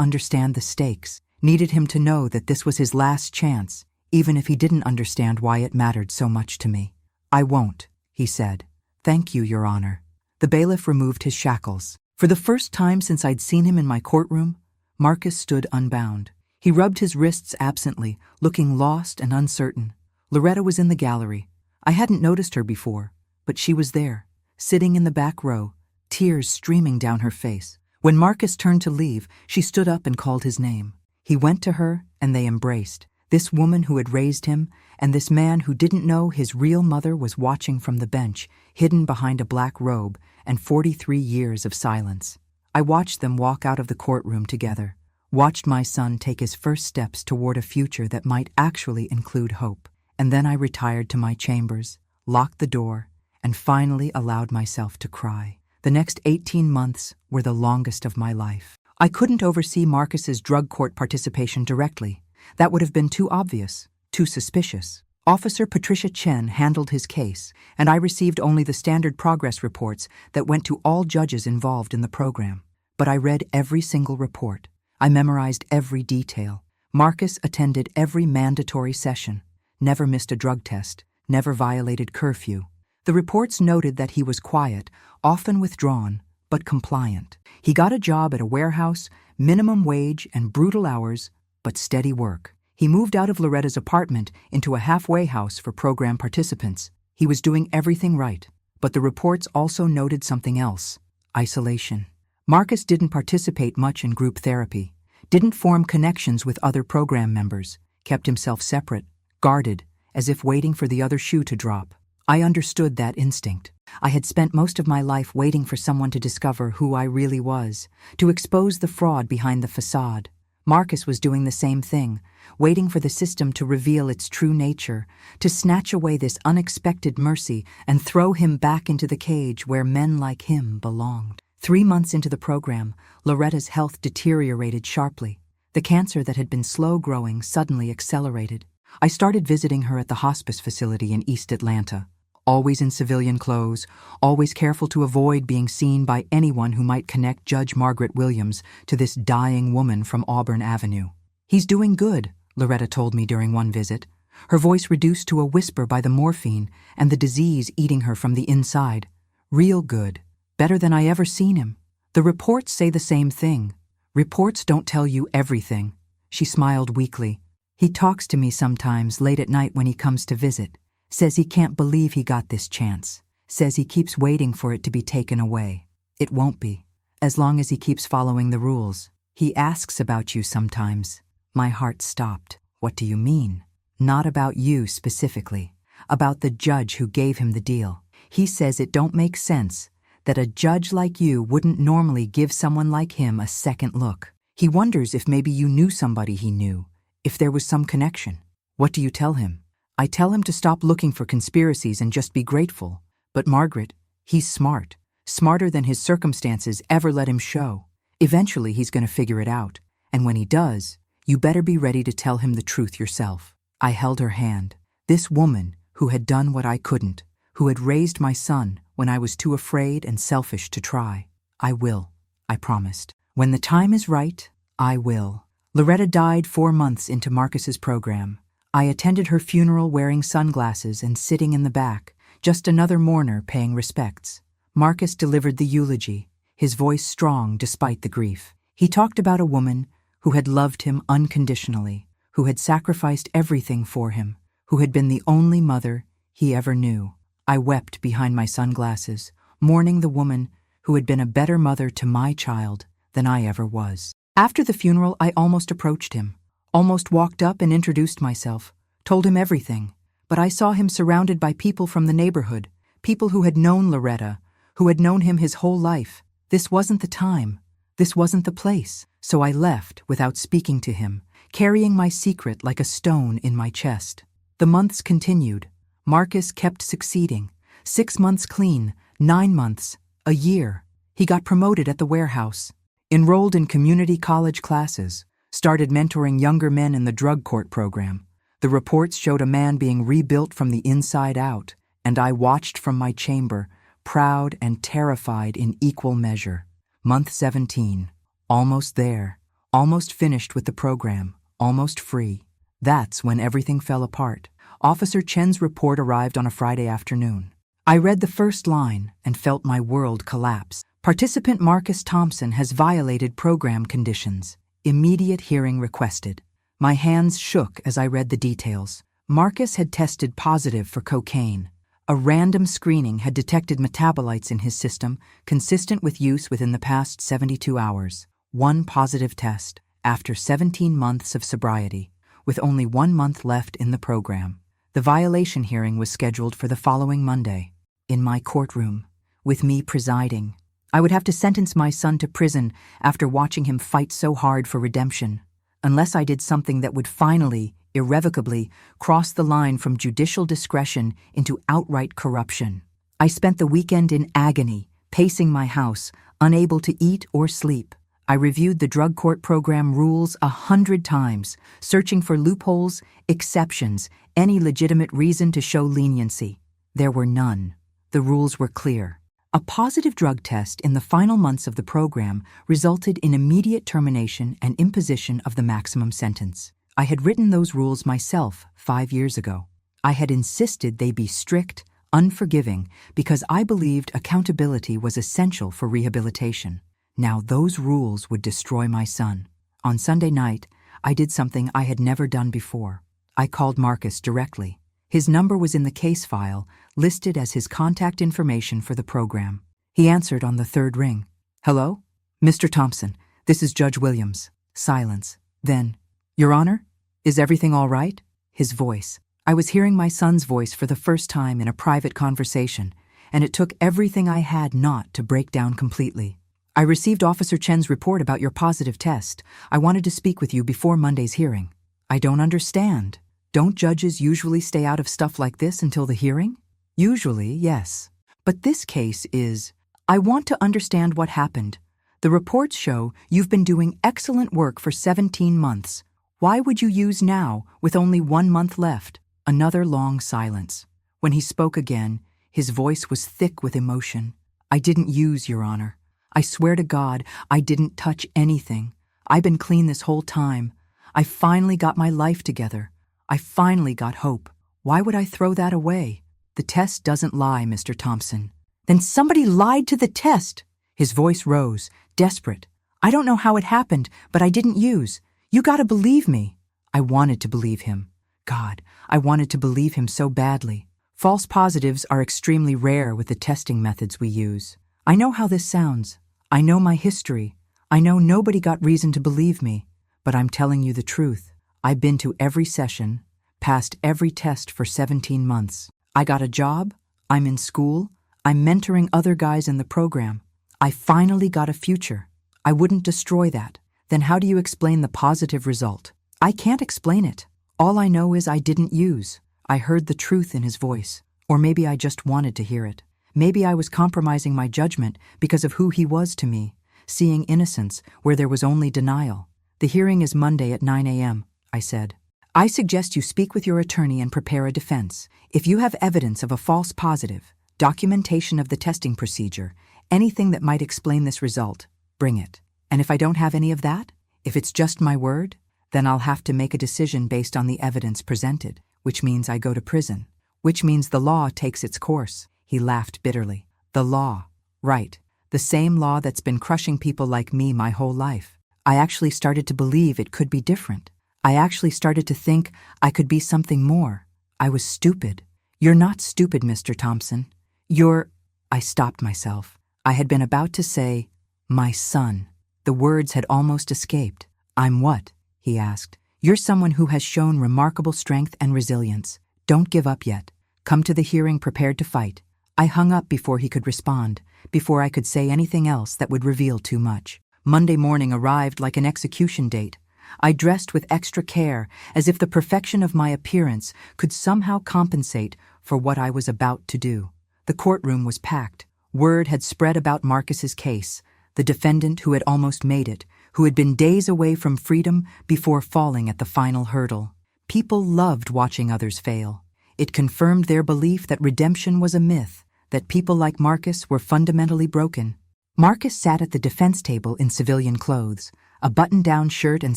understand the stakes, needed him to know that this was his last chance, even if he didn't understand why it mattered so much to me. I won't, he said. Thank you, Your Honor. The bailiff removed his shackles. For the first time since I'd seen him in my courtroom, Marcus stood unbound. He rubbed his wrists absently, looking lost and uncertain. Loretta was in the gallery. I hadn't noticed her before, but she was there, sitting in the back row, tears streaming down her face. When Marcus turned to leave, she stood up and called his name. He went to her, and they embraced. This woman who had raised him, and this man who didn't know his real mother was watching from the bench, hidden behind a black robe, and 43 years of silence. I watched them walk out of the courtroom together, watched my son take his first steps toward a future that might actually include hope. And then I retired to my chambers, locked the door, and finally allowed myself to cry. The next 18 months were the longest of my life. I couldn't oversee Marcus's drug court participation directly. That would have been too obvious, too suspicious. Officer Patricia Chen handled his case, and I received only the standard progress reports that went to all judges involved in the program. But I read every single report. I memorized every detail. Marcus attended every mandatory session, never missed a drug test, never violated curfew. The reports noted that he was quiet, often withdrawn, but compliant. He got a job at a warehouse, minimum wage and brutal hours, but steady work. He moved out of Loretta's apartment into a halfway house for program participants. He was doing everything right, but the reports also noted something else: isolation. Marcus didn't participate much in group therapy, didn't form connections with other program members, kept himself separate, guarded, as if waiting for the other shoe to drop. I understood that instinct. I had spent most of my life waiting for someone to discover who I really was, to expose the fraud behind the facade. Marcus was doing the same thing, waiting for the system to reveal its true nature, to snatch away this unexpected mercy and throw him back into the cage where men like him belonged. 3 months into the program, Loretta's health deteriorated sharply. The cancer that had been slow growing suddenly accelerated. I started visiting her at the hospice facility in East Atlanta, always in civilian clothes, always careful to avoid being seen by anyone who might connect Judge Margaret Williams to this dying woman from Auburn Avenue. "He's doing good," Loretta told me during one visit, her voice reduced to a whisper by the morphine and the disease eating her from the inside. "Real good. Better than I ever seen him." The reports say the same thing. Reports don't tell you everything. She smiled weakly. He talks to me sometimes late at night when he comes to visit. Says he can't believe he got this chance. Says he keeps waiting for it to be taken away. It won't be, as long as he keeps following the rules. He asks about you sometimes. My heart stopped. What do you mean? Not about you specifically. About the judge who gave him the deal. He says it don't make sense that a judge like you wouldn't normally give someone like him a second look. He wonders if maybe you knew somebody he knew, if there was some connection. What do you tell him? I tell him to stop looking for conspiracies and just be grateful. But Margaret, he's smart. Smarter than his circumstances ever let him show. Eventually he's going to figure it out. And when he does, you better be ready to tell him the truth yourself. I held her hand. This woman who had done what I couldn't, who had raised my son when I was too afraid and selfish to try. I will, I promised. When the time is right, I will. Loretta died 4 months into Marcus's program. I attended her funeral wearing sunglasses and sitting in the back, just another mourner paying respects. Marcus delivered the eulogy, his voice strong despite the grief. He talked about a woman who had loved him unconditionally, who had sacrificed everything for him, who had been the only mother he ever knew. I wept behind my sunglasses, mourning the woman who had been a better mother to my child than I ever was. After the funeral, I almost approached him, almost walked up and introduced myself, told him everything. But I saw him surrounded by people from the neighborhood, people who had known Loretta, who had known him his whole life. This wasn't the time. This wasn't the place. So I left without speaking to him, carrying my secret like a stone in my chest. The months continued. Marcus kept succeeding. 6 months clean, 9 months, a year. He got promoted at the warehouse, enrolled in community college classes, started mentoring younger men in the drug court program. The reports showed a man being rebuilt from the inside out, and I watched from my chamber, proud and terrified in equal measure. Month 17. Almost there. Almost finished with the program. Almost free. That's when everything fell apart. Officer Chen's report arrived on a Friday afternoon. I read the first line and felt my world collapse. Participant Marcus Thompson has violated program conditions. Immediate hearing requested. My hands shook as I read the details. Marcus had tested positive for cocaine. A random screening had detected metabolites in his system consistent with use within the past 72 hours. 1 positive test after 17 months of sobriety, with only 1 month left in the program. The violation hearing was scheduled for the following Monday. In my courtroom, with me presiding. I would have to sentence my son to prison after watching him fight so hard for redemption, unless I did something that would finally, irrevocably, cross the line from judicial discretion into outright corruption. I spent the weekend in agony, pacing my house, unable to eat or sleep. I reviewed the drug court program rules 100 times, searching for loopholes, exceptions, any legitimate reason to show leniency. There were none. The rules were clear. A positive drug test in the final months of the program resulted in immediate termination and imposition of the maximum sentence. I had written those rules myself 5 years ago. I had insisted they be strict, unforgiving, because I believed accountability was essential for rehabilitation. Now those rules would destroy my son. On Sunday night, I did something I had never done before. I called Marcus directly. His number was in the case file, listed as his contact information for the program. He answered on the 3rd ring. "Hello? Mr. Thompson, this is Judge Williams." Silence. Then, "Your Honor, is everything all right?" His voice. I was hearing my son's voice for the first time in a private conversation, and it took everything I had not to break down completely. "I received Officer Chen's report about your positive test. I wanted to speak with you before Monday's hearing." "I don't understand. Don't judges usually stay out of stuff like this until the hearing?" "Usually, yes. But this case is, I want to understand what happened. The reports show you've been doing excellent work for 17 months. Why would you use now, with only 1 month left?" Another long silence. When he spoke again, his voice was thick with emotion. "I didn't use, Your Honor. I swear to God, I didn't touch anything. I've been clean this whole time. I finally got my life together. I finally got hope. Why would I throw that away? The test doesn't lie, Mr. Thompson." "Then somebody lied to the test." His voice rose, desperate. "I don't know how it happened, but I didn't use. You gotta believe me." I wanted to believe him. God, I wanted to believe him so badly. False positives are extremely rare with the testing methods we use. I know how this sounds. I know my history. I know nobody got reason to believe me. But I'm telling you the truth. I've been to every session, passed every test for 17 months. I got a job. I'm in school. I'm mentoring other guys in the program. I finally got a future. I wouldn't destroy that. Then how do you explain the positive result? I can't explain it. All I know is I didn't use. I heard the truth in his voice. Or maybe I just wanted to hear it. Maybe I was compromising my judgment because of who he was to me, seeing innocence where there was only denial. "The hearing is Monday at 9 a.m., I said. "I suggest you speak with your attorney and prepare a defense. If you have evidence of a false positive, documentation of the testing procedure, anything that might explain this result, bring it. And if I don't have any of that, if it's just my word, then I'll have to make a decision based on the evidence presented, which means I go to prison, which means the law takes its course." He laughed bitterly. "The law. Right. The same law that's been crushing people like me my whole life. I actually started to believe it could be different. I actually started to think I could be something more. I was stupid." "You're not stupid, Mr. Thompson. You're—" I stopped myself. I had been about to say, "my son." The words had almost escaped. "I'm what?" he asked. "You're someone who has shown remarkable strength and resilience. Don't give up yet. Come to the hearing prepared to fight." I hung up before he could respond, before I could say anything else that would reveal too much. Monday morning arrived like an execution date. I dressed with extra care, as if the perfection of my appearance could somehow compensate for what I was about to do. The courtroom was packed. Word had spread about Marcus's case, the defendant who had almost made it, who had been days away from freedom before falling at the final hurdle. People loved watching others fail. It confirmed their belief that redemption was a myth, that people like Marcus were fundamentally broken. Marcus sat at the defense table in civilian clothes, a button-down shirt and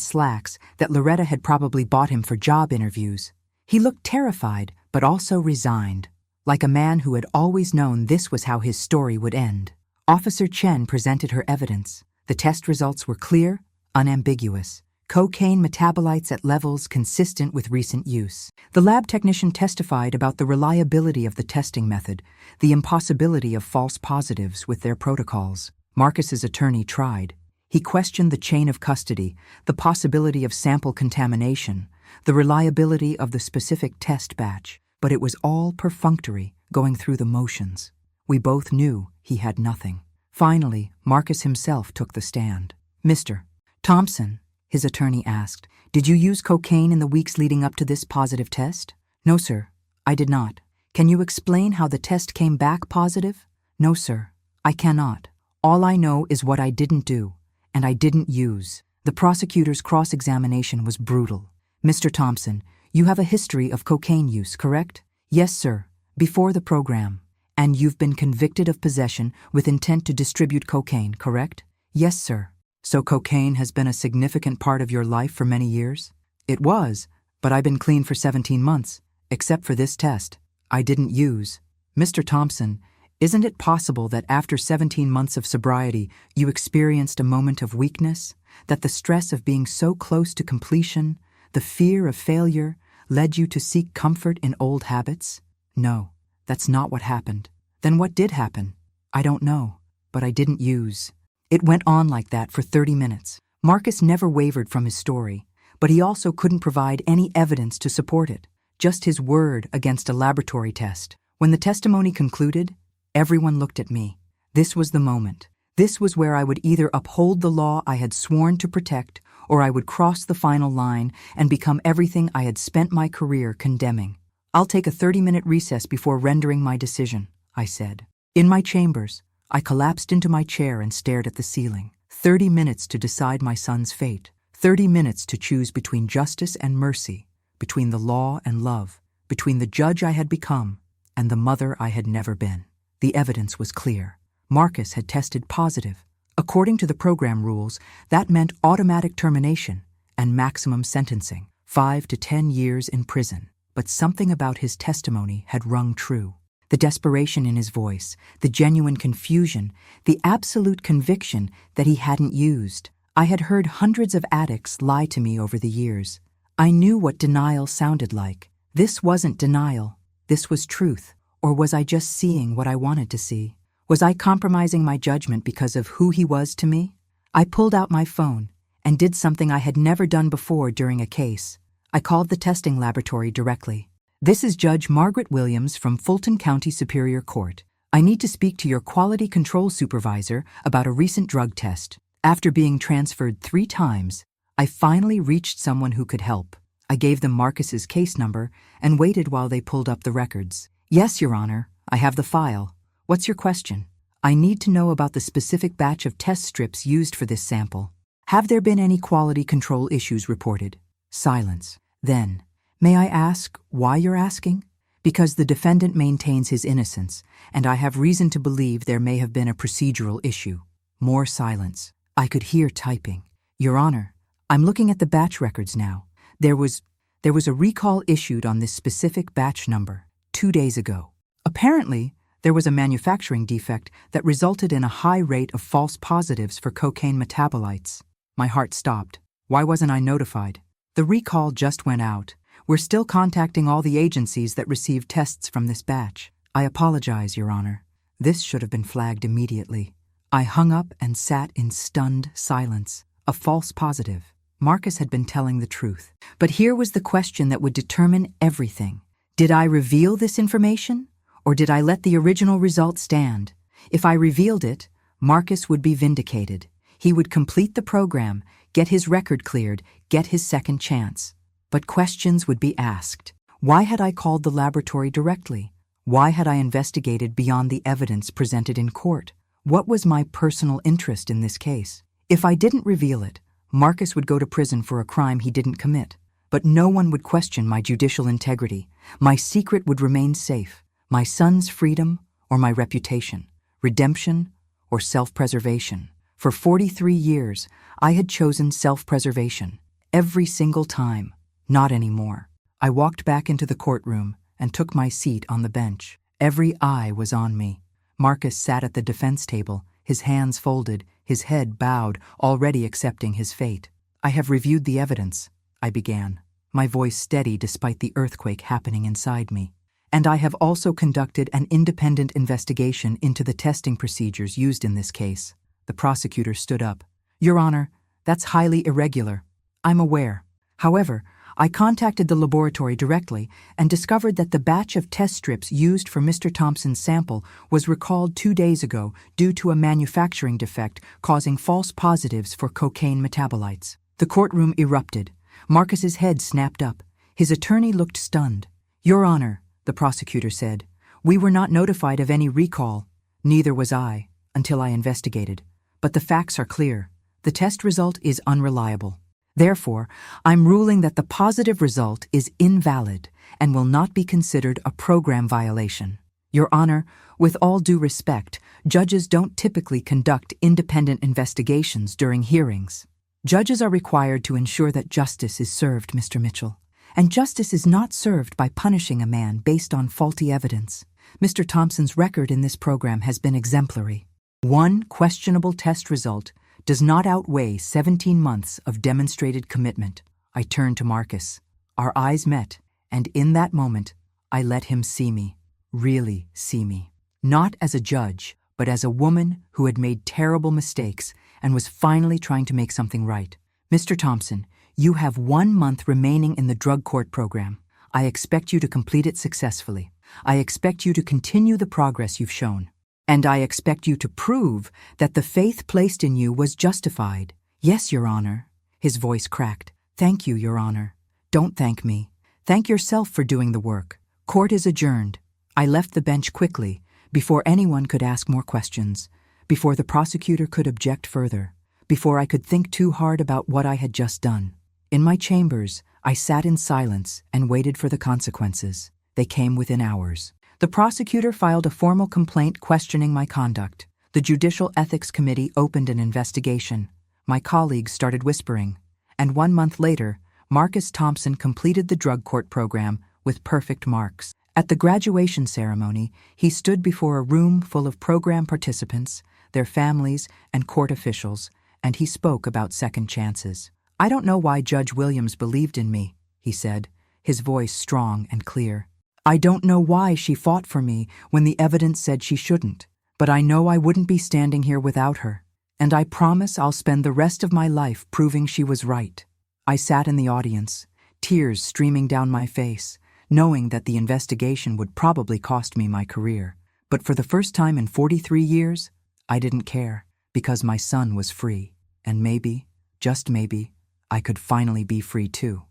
slacks that Loretta had probably bought him for job interviews. He looked terrified, but also resigned, like a man who had always known this was how his story would end. Officer Chen presented her evidence. The test results were clear, unambiguous. Cocaine metabolites at levels consistent with recent use. The lab technician testified about the reliability of the testing method, the impossibility of false positives with their protocols. Marcus's attorney tried. He questioned the chain of custody, the possibility of sample contamination, the reliability of the specific test batch, but it was all perfunctory, going through the motions. We both knew he had nothing. Finally, Marcus himself took the stand. "Mr. Thompson," his attorney asked, "did you use cocaine in the weeks leading up to this positive test?" "No, sir, I did not." "Can you explain how the test came back positive?" "No, sir, I cannot. All I know is what I didn't do, and I didn't use." The prosecutor's cross-examination was brutal. "Mr. Thompson, you have a history of cocaine use, correct?" "Yes, sir, before the program." "And you've been convicted of possession with intent to distribute cocaine, correct?" "Yes, sir." "So cocaine has been a significant part of your life for many years?" "It was, but I've been clean for 17 months, except for this test. I didn't use." "Mr. Thompson, isn't it possible that after 17 months of sobriety, you experienced a moment of weakness, that the stress of being so close to completion, the fear of failure, led you to seek comfort in old habits?" "No, that's not what happened." "Then what did happen?" "I don't know, but I didn't use." It went on like that for 30 minutes. Marcus never wavered from his story, but he also couldn't provide any evidence to support it, just his word against a laboratory test. When the testimony concluded, everyone looked at me. This was the moment. This was where I would either uphold the law I had sworn to protect, or I would cross the final line and become everything I had spent my career condemning. "I'll take a 30-minute recess before rendering my decision," I said. In my chambers, I collapsed into my chair and stared at the ceiling. 30 minutes to decide my son's fate. 30 minutes to choose between justice and mercy, between the law and love, between the judge I had become and the mother I had never been. The evidence was clear. Marcus had tested positive. According to the program rules, that meant automatic termination and maximum sentencing, 5 to 10 years in prison. But something about his testimony had rung true. The desperation in his voice, the genuine confusion, the absolute conviction that he hadn't used. I had heard hundreds of addicts lie to me over the years. I knew what denial sounded like. This wasn't denial. This was truth. Or was I just seeing what I wanted to see? Was I compromising my judgment because of who he was to me? I pulled out my phone and did something I had never done before during a case. I called the testing laboratory directly. "This is Judge Margaret Williams from Fulton County Superior Court. I need to speak to your quality control supervisor about a recent drug test." After being transferred 3 times, I finally reached someone who could help. I gave them Marcus's case number and waited while they pulled up the records. "Yes, Your Honor, I have the file. What's your question?" "I need to know about the specific batch of test strips used for this sample. Have there been any quality control issues reported?" Silence. Then, "May I ask why you're asking?" "Because the defendant maintains his innocence, and I have reason to believe there may have been a procedural issue." More silence. I could hear typing. "Your Honor, I'm looking at the batch records now. There was a recall issued on this specific batch number 2 days ago. Apparently, there was a manufacturing defect that resulted in a high rate of false positives for cocaine metabolites." My heart stopped. Why wasn't I notified? "The recall just went out. We're still contacting all the agencies that received tests from this batch." "I apologize, Your Honor. This should have been flagged immediately." I hung up and sat in stunned silence. A false positive. Marcus had been telling the truth. But here was the question that would determine everything. Did I reveal this information, or did I let the original result stand? If I revealed it, Marcus would be vindicated. He would complete the program, get his record cleared, get his second chance. But questions would be asked. Why had I called the laboratory directly? Why had I investigated beyond the evidence presented in court? What was my personal interest in this case? If I didn't reveal it, Marcus would go to prison for a crime he didn't commit. But no one would question my judicial integrity. My secret would remain safe. My son's freedom or my reputation, redemption or self-preservation. For 43 years, I had chosen self-preservation. Every single time. Not anymore. I walked back into the courtroom and took my seat on the bench. Every eye was on me. Marcus sat at the defense table, his hands folded, his head bowed, already accepting his fate. "I have reviewed the evidence," I began, my voice steady despite the earthquake happening inside me. "And I have also conducted an independent investigation into the testing procedures used in this case." The prosecutor stood up. "Your Honor, that's highly irregular. I'm aware. However, I contacted the laboratory directly and discovered that the batch of test strips used for Mr. Thompson's sample was recalled 2 days ago due to a manufacturing defect causing false positives for cocaine metabolites." The courtroom erupted. Marcus's head snapped up. His attorney looked stunned. "Your Honor," the prosecutor said, "we were not notified of any recall. Neither was I, until I investigated. But the facts are clear. The test result is unreliable. Therefore, I'm ruling that the positive result is invalid and will not be considered a program violation." Your Honor, with all due respect, judges don't typically conduct independent investigations during hearings. Judges are required to ensure that justice is served, Mr. Mitchell. And justice is not served by punishing a man based on faulty evidence. Mr. Thompson's record in this program has been exemplary. One questionable test result does not outweigh 17 months of demonstrated commitment. I turned to Marcus. Our eyes met, and in that moment, I let him see me, really see me. Not as a judge, but as a woman who had made terrible mistakes and was finally trying to make something right. "Mr. Thompson, you have 1 month remaining in the drug court program. I expect you to complete it successfully. I expect you to continue the progress you've shown. And I expect you to prove that the faith placed in you was justified." "Yes, Your Honor." His voice cracked. "Thank you, Your Honor. Don't thank me. Thank yourself for doing the work. Court is adjourned." I left the bench quickly, before anyone could ask more questions, before the prosecutor could object further, before I could think too hard about what I had just done. In my chambers, I sat in silence and waited for the consequences. They came within hours. The prosecutor filed a formal complaint questioning my conduct. The Judicial Ethics Committee opened an investigation. My colleagues started whispering. And 1 month later, Marcus Thompson completed the drug court program with perfect marks. At the graduation ceremony, he stood before a room full of program participants, their families, and court officials, and he spoke about second chances. "I don't know why Judge Williams believed in me," he said, his voice strong and clear. "I don't know why she fought for me when the evidence said she shouldn't, but I know I wouldn't be standing here without her, and I promise I'll spend the rest of my life proving she was right." I sat in the audience, tears streaming down my face, knowing that the investigation would probably cost me my career. But for the first time in 43 years, I didn't care, because my son was free, and maybe, just maybe, I could finally be free too.